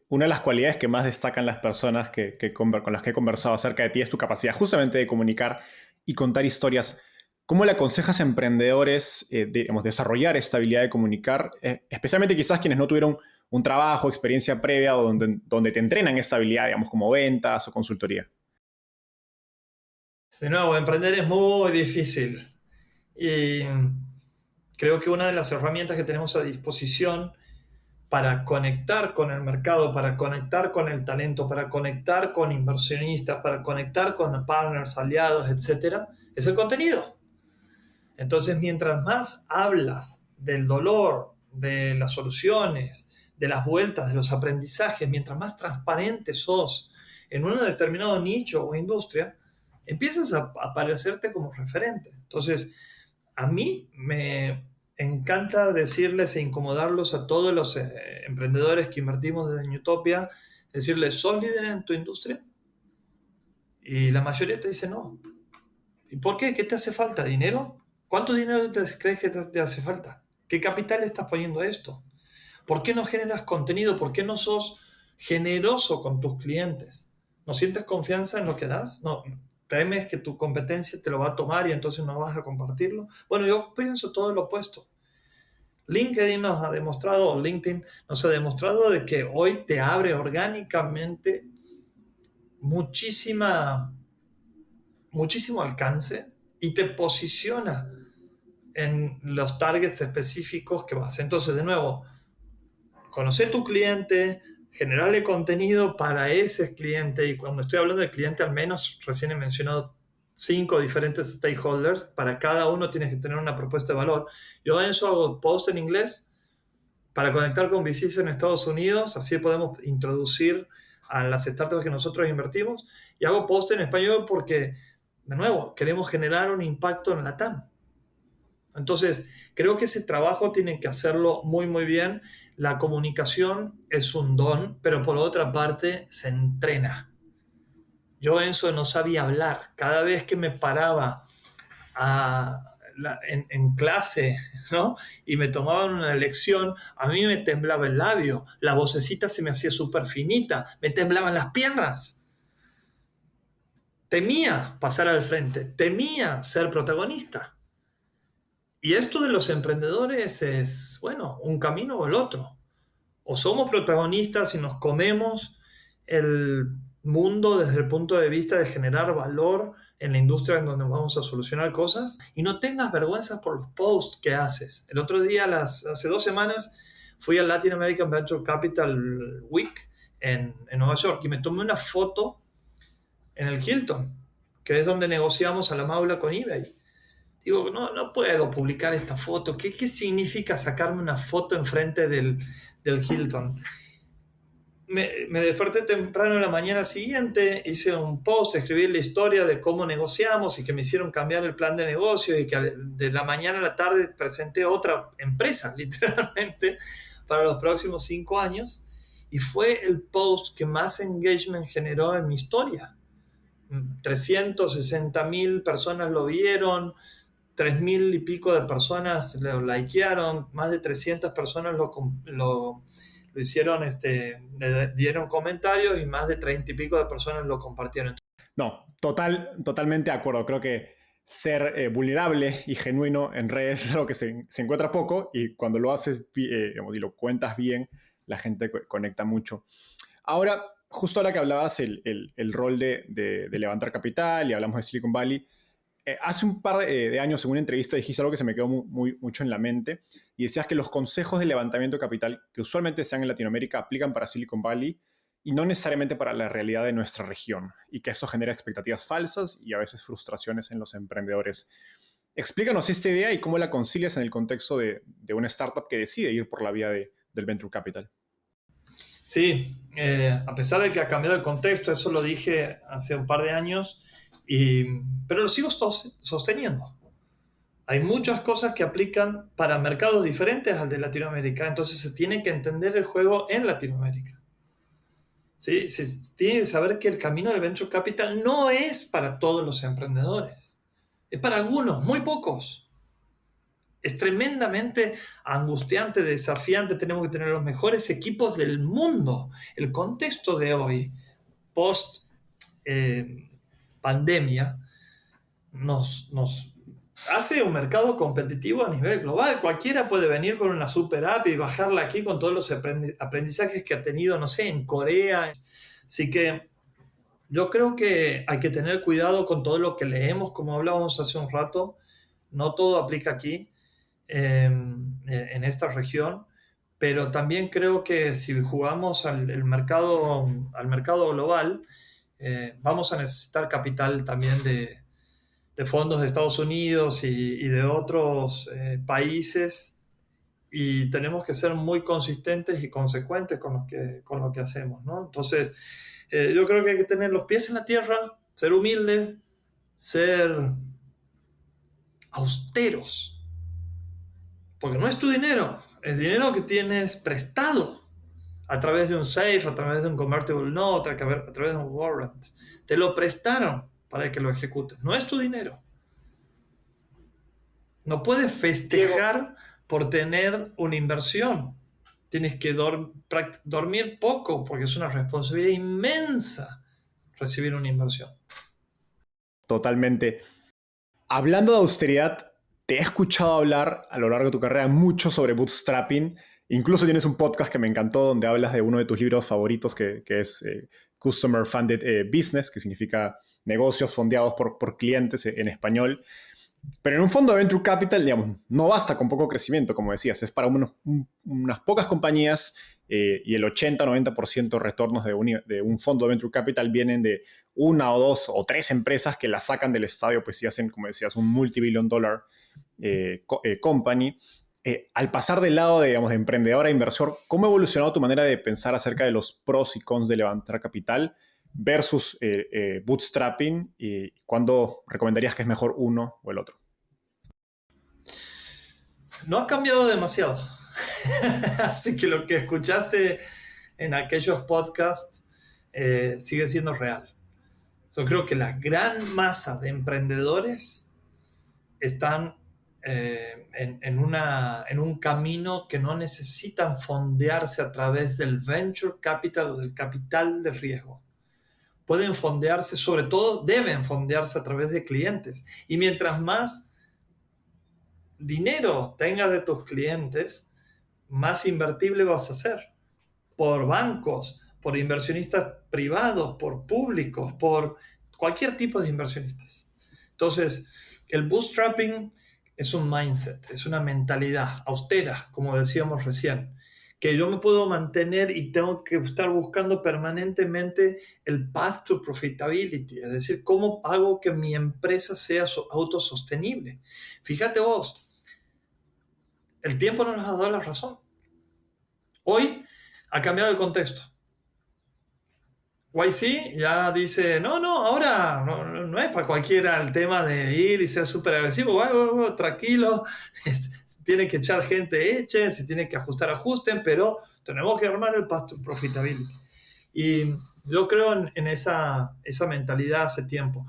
una de las cualidades que más destacan las personas con las que he conversado acerca de ti es tu capacidad justamente de comunicar y contar historias. ¿Cómo le aconsejas a emprendedores digamos, desarrollar esta habilidad de comunicar, especialmente quizás quienes no tuvieron un trabajo, experiencia previa o donde te entrenan esta habilidad, digamos, como ventas o consultoría? De nuevo, emprender es muy difícil y creo que una de las herramientas que tenemos a disposición para conectar con el mercado, para conectar con el talento, para conectar con inversionistas, para conectar con partners, aliados, etcétera, es el contenido. Entonces, mientras más hablas del dolor, de las soluciones, de las vueltas, de los aprendizajes, mientras más transparente sos en un determinado nicho o industria, empiezas a aparecerte como referente. Entonces, a mí me encanta decirles e incomodarlos a todos los emprendedores que invertimos desde Newtopia, decirles, ¿sos líder en tu industria? Y la mayoría te dice no. ¿Y por qué? ¿Qué te hace falta? ¿Dinero? ¿Cuánto dinero crees que te hace falta? ¿Qué capital estás poniendo a esto? ¿Por qué no generas contenido? ¿Por qué no sos generoso con tus clientes? ¿No sientes confianza en lo que das? ¿No temes que tu competencia te lo va a tomar y entonces no vas a compartirlo? Bueno, yo pienso todo lo opuesto. LinkedIn nos ha demostrado, o LinkedIn nos ha demostrado de que hoy te abre orgánicamente muchísima, muchísimo alcance y te posiciona en los targets específicos que vas. Entonces, de nuevo, conocer tu cliente, generarle contenido para ese cliente, y cuando estoy hablando de cliente, al menos recién he mencionado 5 diferentes stakeholders, para cada uno tienes que tener una propuesta de valor. Yo en eso hago post en inglés para conectar con VCs en Estados Unidos, así podemos introducir a las startups que nosotros invertimos, y hago post en español porque, de nuevo, queremos generar un impacto en la TAM. Entonces, creo que ese trabajo tienen que hacerlo muy, muy bien. La comunicación es un don, pero por otra parte se entrena. Yo, Enzo, no sabía hablar. Cada vez que me paraba en clase, ¿no? Y me tomaban una lección, a mí me temblaba el labio, la vocecita se me hacía súper finita, me temblaban las piernas. Temía pasar al frente, temía ser protagonista. Y esto de los emprendedores es, bueno, un camino o el otro. O somos protagonistas y nos comemos el mundo desde el punto de vista de generar valor en la industria en donde vamos a solucionar cosas, y no tengas vergüenza por los posts que haces. El otro día, hace 2 semanas, fui al Latin American Venture Capital Week en Nueva York y me tomé una foto en el Hilton, que es donde negociamos a la maula con eBay. Digo, no puedo publicar esta foto. ¿Qué significa sacarme una foto enfrente del Hilton? Me desperté temprano en la mañana siguiente, hice un post, escribí la historia de cómo negociamos y que me hicieron cambiar el plan de negocio, y que de la mañana a la tarde presenté otra empresa, literalmente, para los próximos 5 años. Y fue el post que más engagement generó en mi historia. 360.000 personas lo vieron, 3.000 y pico de personas lo likearon, más de 300 personas lo hicieron, le dieron comentarios, y más de 30 y pico de personas lo compartieron. No, totalmente de acuerdo. Creo que ser vulnerable y genuino en redes es algo que se encuentra poco, y cuando lo haces digamos, y lo cuentas bien, la gente conecta mucho. Ahora, justo ahora que hablabas el rol de levantar capital y hablamos de Silicon Valley, Hace un par de años, en una entrevista, dijiste algo que se me quedó mucho en la mente y decías que los consejos de levantamiento de capital que usualmente se dan en Latinoamérica aplican para Silicon Valley y no necesariamente para la realidad de nuestra región y que eso genera expectativas falsas y a veces frustraciones en los emprendedores. Explícanos esta idea y cómo la concilias en el contexto de una startup que decide ir por la vía del venture capital. Sí, a pesar de que ha cambiado el contexto, eso lo dije hace un par de años, pero lo sigo sosteniendo. Hay muchas cosas que aplican para mercados diferentes al de Latinoamérica, entonces se tiene que entender el juego en Latinoamérica. ¿Sí? Se tiene que saber que el camino del venture capital no es para todos los emprendedores, es para algunos, muy pocos. Es tremendamente angustiante, desafiante. Tenemos que tener los mejores equipos del mundo. El contexto de hoy, post pandemia, nos hace un mercado competitivo a nivel global. Cualquiera puede venir con una super app y bajarla aquí con todos los aprendizajes que ha tenido, no sé, en Corea. Así que yo creo que hay que tener cuidado con todo lo que leemos, como hablábamos hace un rato. No todo aplica aquí. En esta región, pero también creo que si jugamos al mercado global, vamos a necesitar capital también de fondos de Estados Unidos y de otros países, y tenemos que ser muy consistentes y consecuentes con lo que hacemos, ¿no? Entonces, yo creo que hay que tener los pies en la tierra, ser humildes, ser austeros, porque no es tu dinero, es dinero que tienes prestado a través de un safe, a través de un convertible note, a través de un warrant. Te lo prestaron para que lo ejecutes. No es tu dinero. No puedes festejar por tener una inversión. Tienes que dormir poco porque es una responsabilidad inmensa recibir una inversión. Totalmente. Hablando de austeridad, te he escuchado hablar a lo largo de tu carrera mucho sobre bootstrapping. Incluso tienes un podcast que me encantó donde hablas de uno de tus libros favoritos que es Customer Funded Business, que significa negocios fondeados por clientes en español. Pero en un fondo de Venture Capital, digamos, no basta con poco crecimiento, como decías. Es para unas pocas compañías y el 80-90% de retornos de un fondo de Venture Capital vienen de una o dos o tres empresas que la sacan del estadio, pues si hacen, como decías, un multibillion dollar company. Al pasar del lado de, digamos, de emprendedor a inversor, ¿cómo ha evolucionado tu manera de pensar acerca de los pros y cons de levantar capital versus bootstrapping? ¿Y cuándo recomendarías que es mejor uno o el otro? No ha cambiado demasiado. Así que lo que escuchaste en aquellos podcasts sigue siendo real. Yo creo que la gran masa de emprendedores están en un camino que no necesitan fondearse a través del venture capital o del capital de riesgo. Pueden fondearse, sobre todo deben fondearse a través de clientes. Y mientras más dinero tengas de tus clientes, más invertible vas a ser. Por bancos, por inversionistas privados, por públicos, por cualquier tipo de inversionistas. Entonces, el bootstrapping es un mindset, es una mentalidad austera, como decíamos recién, que yo me puedo mantener y tengo que estar buscando permanentemente el path to profitability, es decir, cómo hago que mi empresa sea autosostenible. Fíjate vos, el tiempo no nos ha dado la razón. Hoy ha cambiado el contexto. YC ya dice, no, ahora no es para cualquiera el tema de ir y ser súper agresivo, tranquilo, tiene que echar gente, echen, si tiene que ajustar, ajusten, pero tenemos que armar el path to profitability. Y yo creo en esa mentalidad hace tiempo.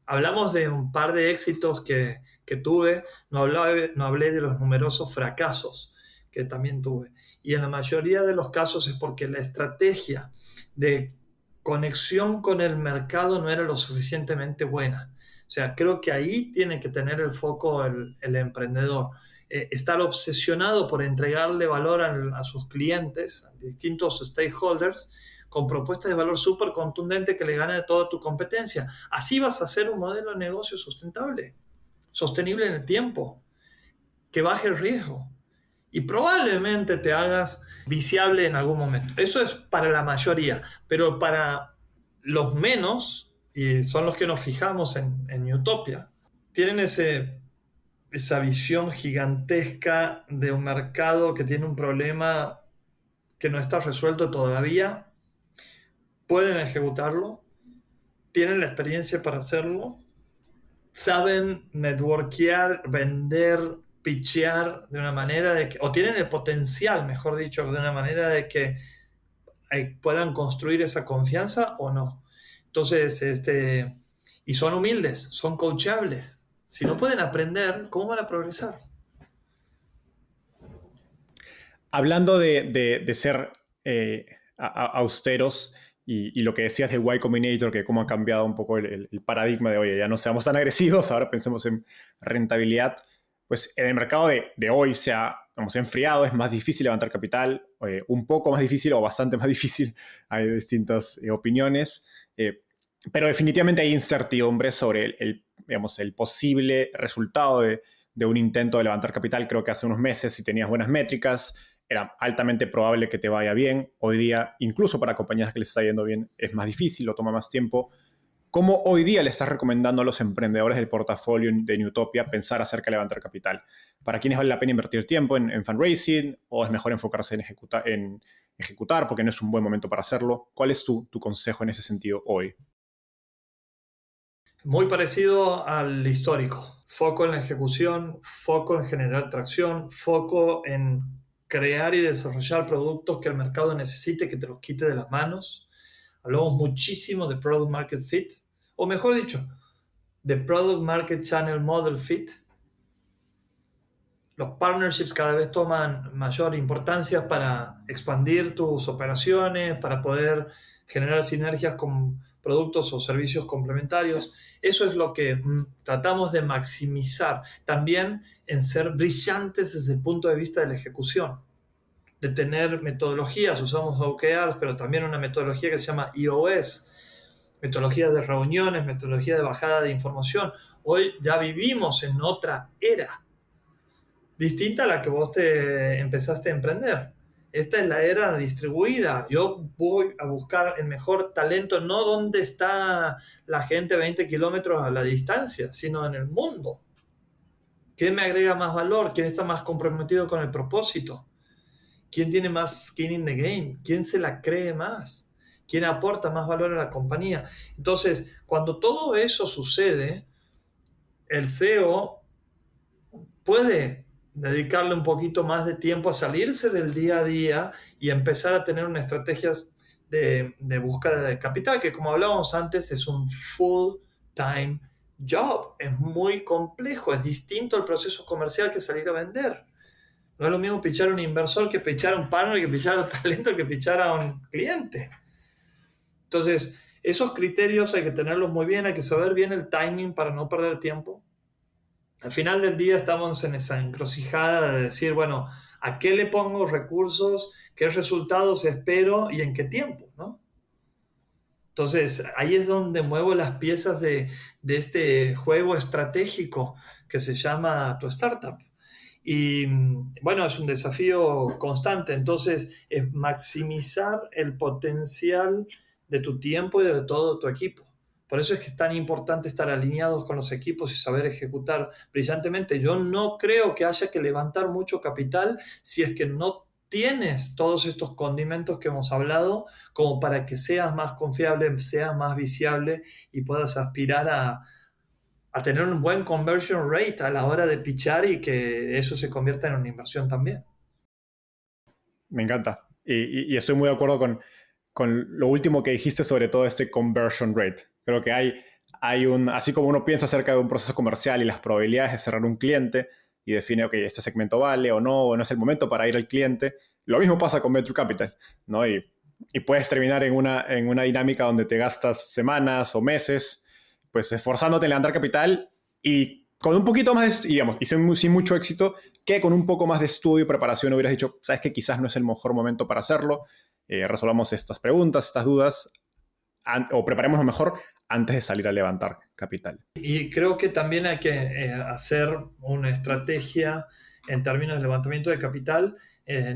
Hablamos de un par de éxitos que tuve, no hablé de los numerosos fracasos que también tuve. Y en la mayoría de los casos es porque la estrategia de conexión con el mercado no era lo suficientemente buena. O sea, creo que ahí tiene que tener el foco el emprendedor. estar obsesionado por entregarle valor a sus clientes, a distintos stakeholders, con propuestas de valor súper contundente que le gane a toda tu competencia. Así vas a hacer un modelo de negocio sustentable, sostenible en el tiempo, que baje el riesgo y probablemente te hagas viciable en algún momento. Eso es para la mayoría, pero para los menos, y son los que nos fijamos en Utopia, tienen esa visión gigantesca de un mercado que tiene un problema que no está resuelto todavía, pueden ejecutarlo, tienen la experiencia para hacerlo, saben networkear, vender, pitchear de una manera de que, o tienen el potencial, mejor dicho, de una manera de que puedan construir esa confianza o no. Entonces, y son humildes, son coachables. Si no pueden aprender, ¿cómo van a progresar? Hablando de ser austeros y lo que decías de Y Combinator, que cómo ha cambiado un poco el paradigma de, oye, ya no seamos tan agresivos, ahora pensemos en rentabilidad, pues en el mercado de hoy se ha enfriado, es más difícil levantar capital, un poco más difícil o bastante más difícil, hay distintas opiniones, pero definitivamente hay incertidumbre sobre digamos, el posible resultado de un intento de levantar capital. Creo que hace unos meses, si tenías buenas métricas, era altamente probable que te vaya bien. Hoy día, incluso para compañías que les está yendo bien, es más difícil, lo toma más tiempo. ¿Cómo hoy día le estás recomendando a los emprendedores del portafolio de Newtopia pensar acerca de levantar capital? ¿Para quiénes vale la pena invertir tiempo en fundraising o es mejor enfocarse en ejecutar porque no es un buen momento para hacerlo? ¿Cuál es tu consejo en ese sentido hoy? Muy parecido al histórico. Foco en la ejecución, foco en generar tracción, foco en crear y desarrollar productos que el mercado necesite, que te los quite de las manos. Hablamos muchísimo de Product Market Fit, o mejor dicho, de Product Market Channel Model Fit. Los partnerships cada vez toman mayor importancia para expandir tus operaciones, para poder generar sinergias con productos o servicios complementarios. Eso es lo que tratamos de maximizar. También en ser brillantes desde el punto de vista de la ejecución, de tener metodologías. Usamos OKRs, pero también una metodología que se llama EOS, metodología de reuniones, metodología de bajada de información. Hoy ya vivimos en otra era, distinta a la que vos te empezaste a emprender. Esta es la era distribuida. Yo voy a buscar el mejor talento, no donde está la gente 20 kilómetros a la distancia, sino en el mundo. ¿Quién me agrega más valor? ¿Quién está más comprometido con el propósito? ¿Quién tiene más skin in the game? ¿Quién se la cree más? ¿Quién aporta más valor a la compañía? Entonces, cuando todo eso sucede, el CEO puede dedicarle un poquito más de tiempo a salirse del día a día y empezar a tener una estrategia de búsqueda de capital, que como hablábamos antes es un full-time job, es muy complejo, es distinto al proceso comercial que salir a vender. No es lo mismo pichar a un inversor que pichar a un partner, que pichar a un talento, que pichar a un cliente. Entonces, esos criterios hay que tenerlos muy bien, hay que saber bien el timing para no perder tiempo. Al final del día estamos en esa encrucijada de decir, bueno, ¿a qué le pongo recursos? ¿Qué resultados espero? ¿Y en qué tiempo? ¿No? Entonces, ahí es donde muevo las piezas de este juego estratégico que se llama tu startup. Y bueno, es un desafío constante. Entonces, es maximizar el potencial de tu tiempo y de todo tu equipo. Por eso es que es tan importante estar alineados con los equipos y saber ejecutar brillantemente. Yo no creo que haya que levantar mucho capital si es que no tienes todos estos condimentos que hemos hablado como para que seas más confiable, seas más viciable y puedas aspirar a tener un buen conversion rate a la hora de pitchar y que eso se convierta en una inversión también. Me encanta. Y estoy muy de acuerdo con lo último que dijiste sobre todo este conversion rate. Creo que así como uno piensa acerca de un proceso comercial y las probabilidades de cerrar un cliente y define, ok, este segmento vale o no es el momento para ir al cliente, lo mismo pasa con Venture Capital, ¿no? Y puedes terminar en una dinámica donde te gastas semanas o meses pues esforzándote en levantar capital y con un poquito más de, digamos, y sin mucho éxito, que con un poco más de estudio y preparación hubieras dicho, sabes que quizás no es el mejor momento para hacerlo, resolvamos estas preguntas, estas dudas, o preparémonos mejor antes de salir a levantar capital. Y creo que también hay que hacer una estrategia en términos de levantamiento de capital,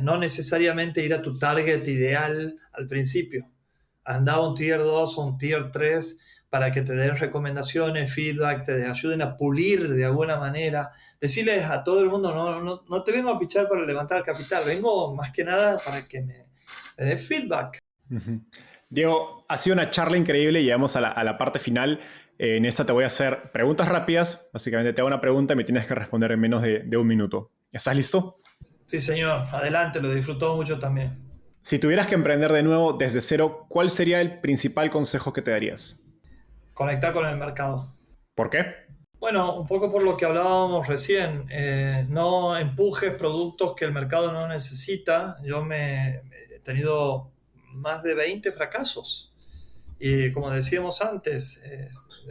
no necesariamente ir a tu target ideal al principio. Anda a un tier 2 o un tier 3 para que te den recomendaciones, feedback, te ayuden a pulir de alguna manera. Decirles a todo el mundo, no te vengo a pichar para levantar capital, vengo más que nada para que me dé feedback. Uh-huh. Diego, ha sido una charla increíble, llegamos a la parte final. En esta te voy a hacer preguntas rápidas, básicamente te hago una pregunta y me tienes que responder en menos de 1 minuto. ¿Estás listo? Sí, señor, adelante, lo disfrutó mucho también. Si tuvieras que emprender de nuevo desde cero, ¿cuál sería el principal consejo que te darías? Conectar con el mercado. ¿Por qué? Bueno, un poco por lo que hablábamos recién, no empujes productos que el mercado no necesita. Yo he tenido más de 20 fracasos y como decíamos antes,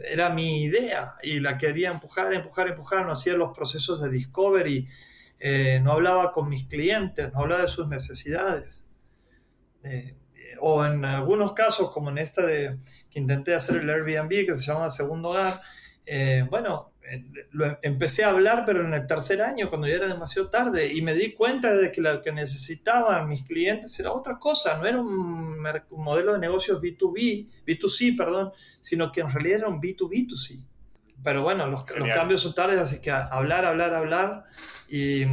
era mi idea y la quería empujar, no hacía los procesos de discovery, no hablaba con mis clientes, no hablaba de sus necesidades. O en algunos casos, como en esta que intenté hacer el Airbnb, que se llama Segundo Hogar, empecé a hablar, pero en el tercer año, cuando ya era demasiado tarde, y me di cuenta de que lo que necesitaban mis clientes era otra cosa, no era un modelo de negocios B2C, perdón, sino que en realidad era un B2B2C. Pero bueno, los cambios son tardes, así que hablar y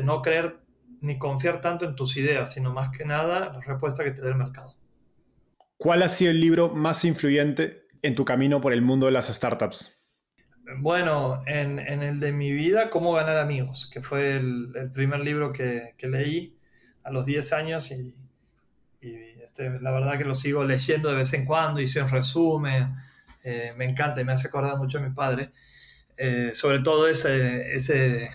no creer ni confiar tanto en tus ideas, sino más que nada la respuesta que te dé el mercado. ¿Cuál ha sido el libro más influyente en tu camino por el mundo de las startups? Bueno, en el de mi vida, Cómo ganar amigos, que fue el primer libro que leí a los 10 años y la verdad que lo sigo leyendo de vez en cuando, hice un resumen, me encanta y me hace acordar mucho a mi padre, sobre todo ese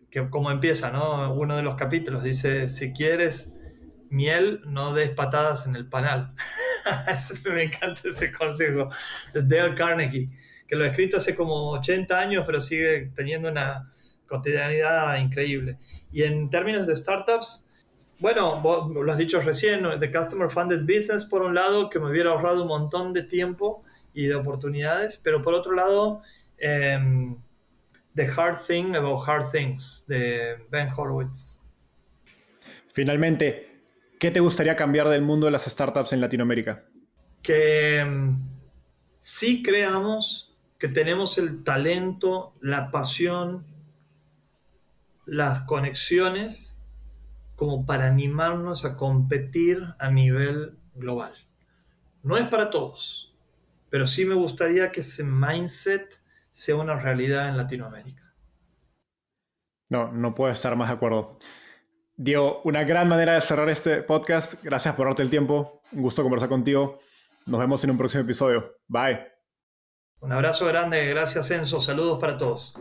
que como empieza, ¿no? Uno de los capítulos dice, si quieres miel, no des patadas en el panal. Me encanta ese consejo de Dale Carnegie, que lo he escrito hace como 80 años, pero sigue teniendo una cotidianidad increíble. Y en términos de startups, bueno, vos lo has dicho recién, ¿no? The Customer Funded Business, por un lado, que me hubiera ahorrado un montón de tiempo y de oportunidades, pero por otro lado, The Hard Thing About Hard Things, de Ben Horowitz. Finalmente, ¿qué te gustaría cambiar del mundo de las startups en Latinoamérica? Que sí creamos que tenemos el talento, la pasión, las conexiones como para animarnos a competir a nivel global. No es para todos, pero sí me gustaría que ese mindset sea una realidad en Latinoamérica. No puedo estar más de acuerdo. Diego, una gran manera de cerrar este podcast. Gracias por darte el tiempo. Un gusto conversar contigo. Nos vemos en un próximo episodio. Bye. Un abrazo grande. Gracias, Enzo. Saludos para todos.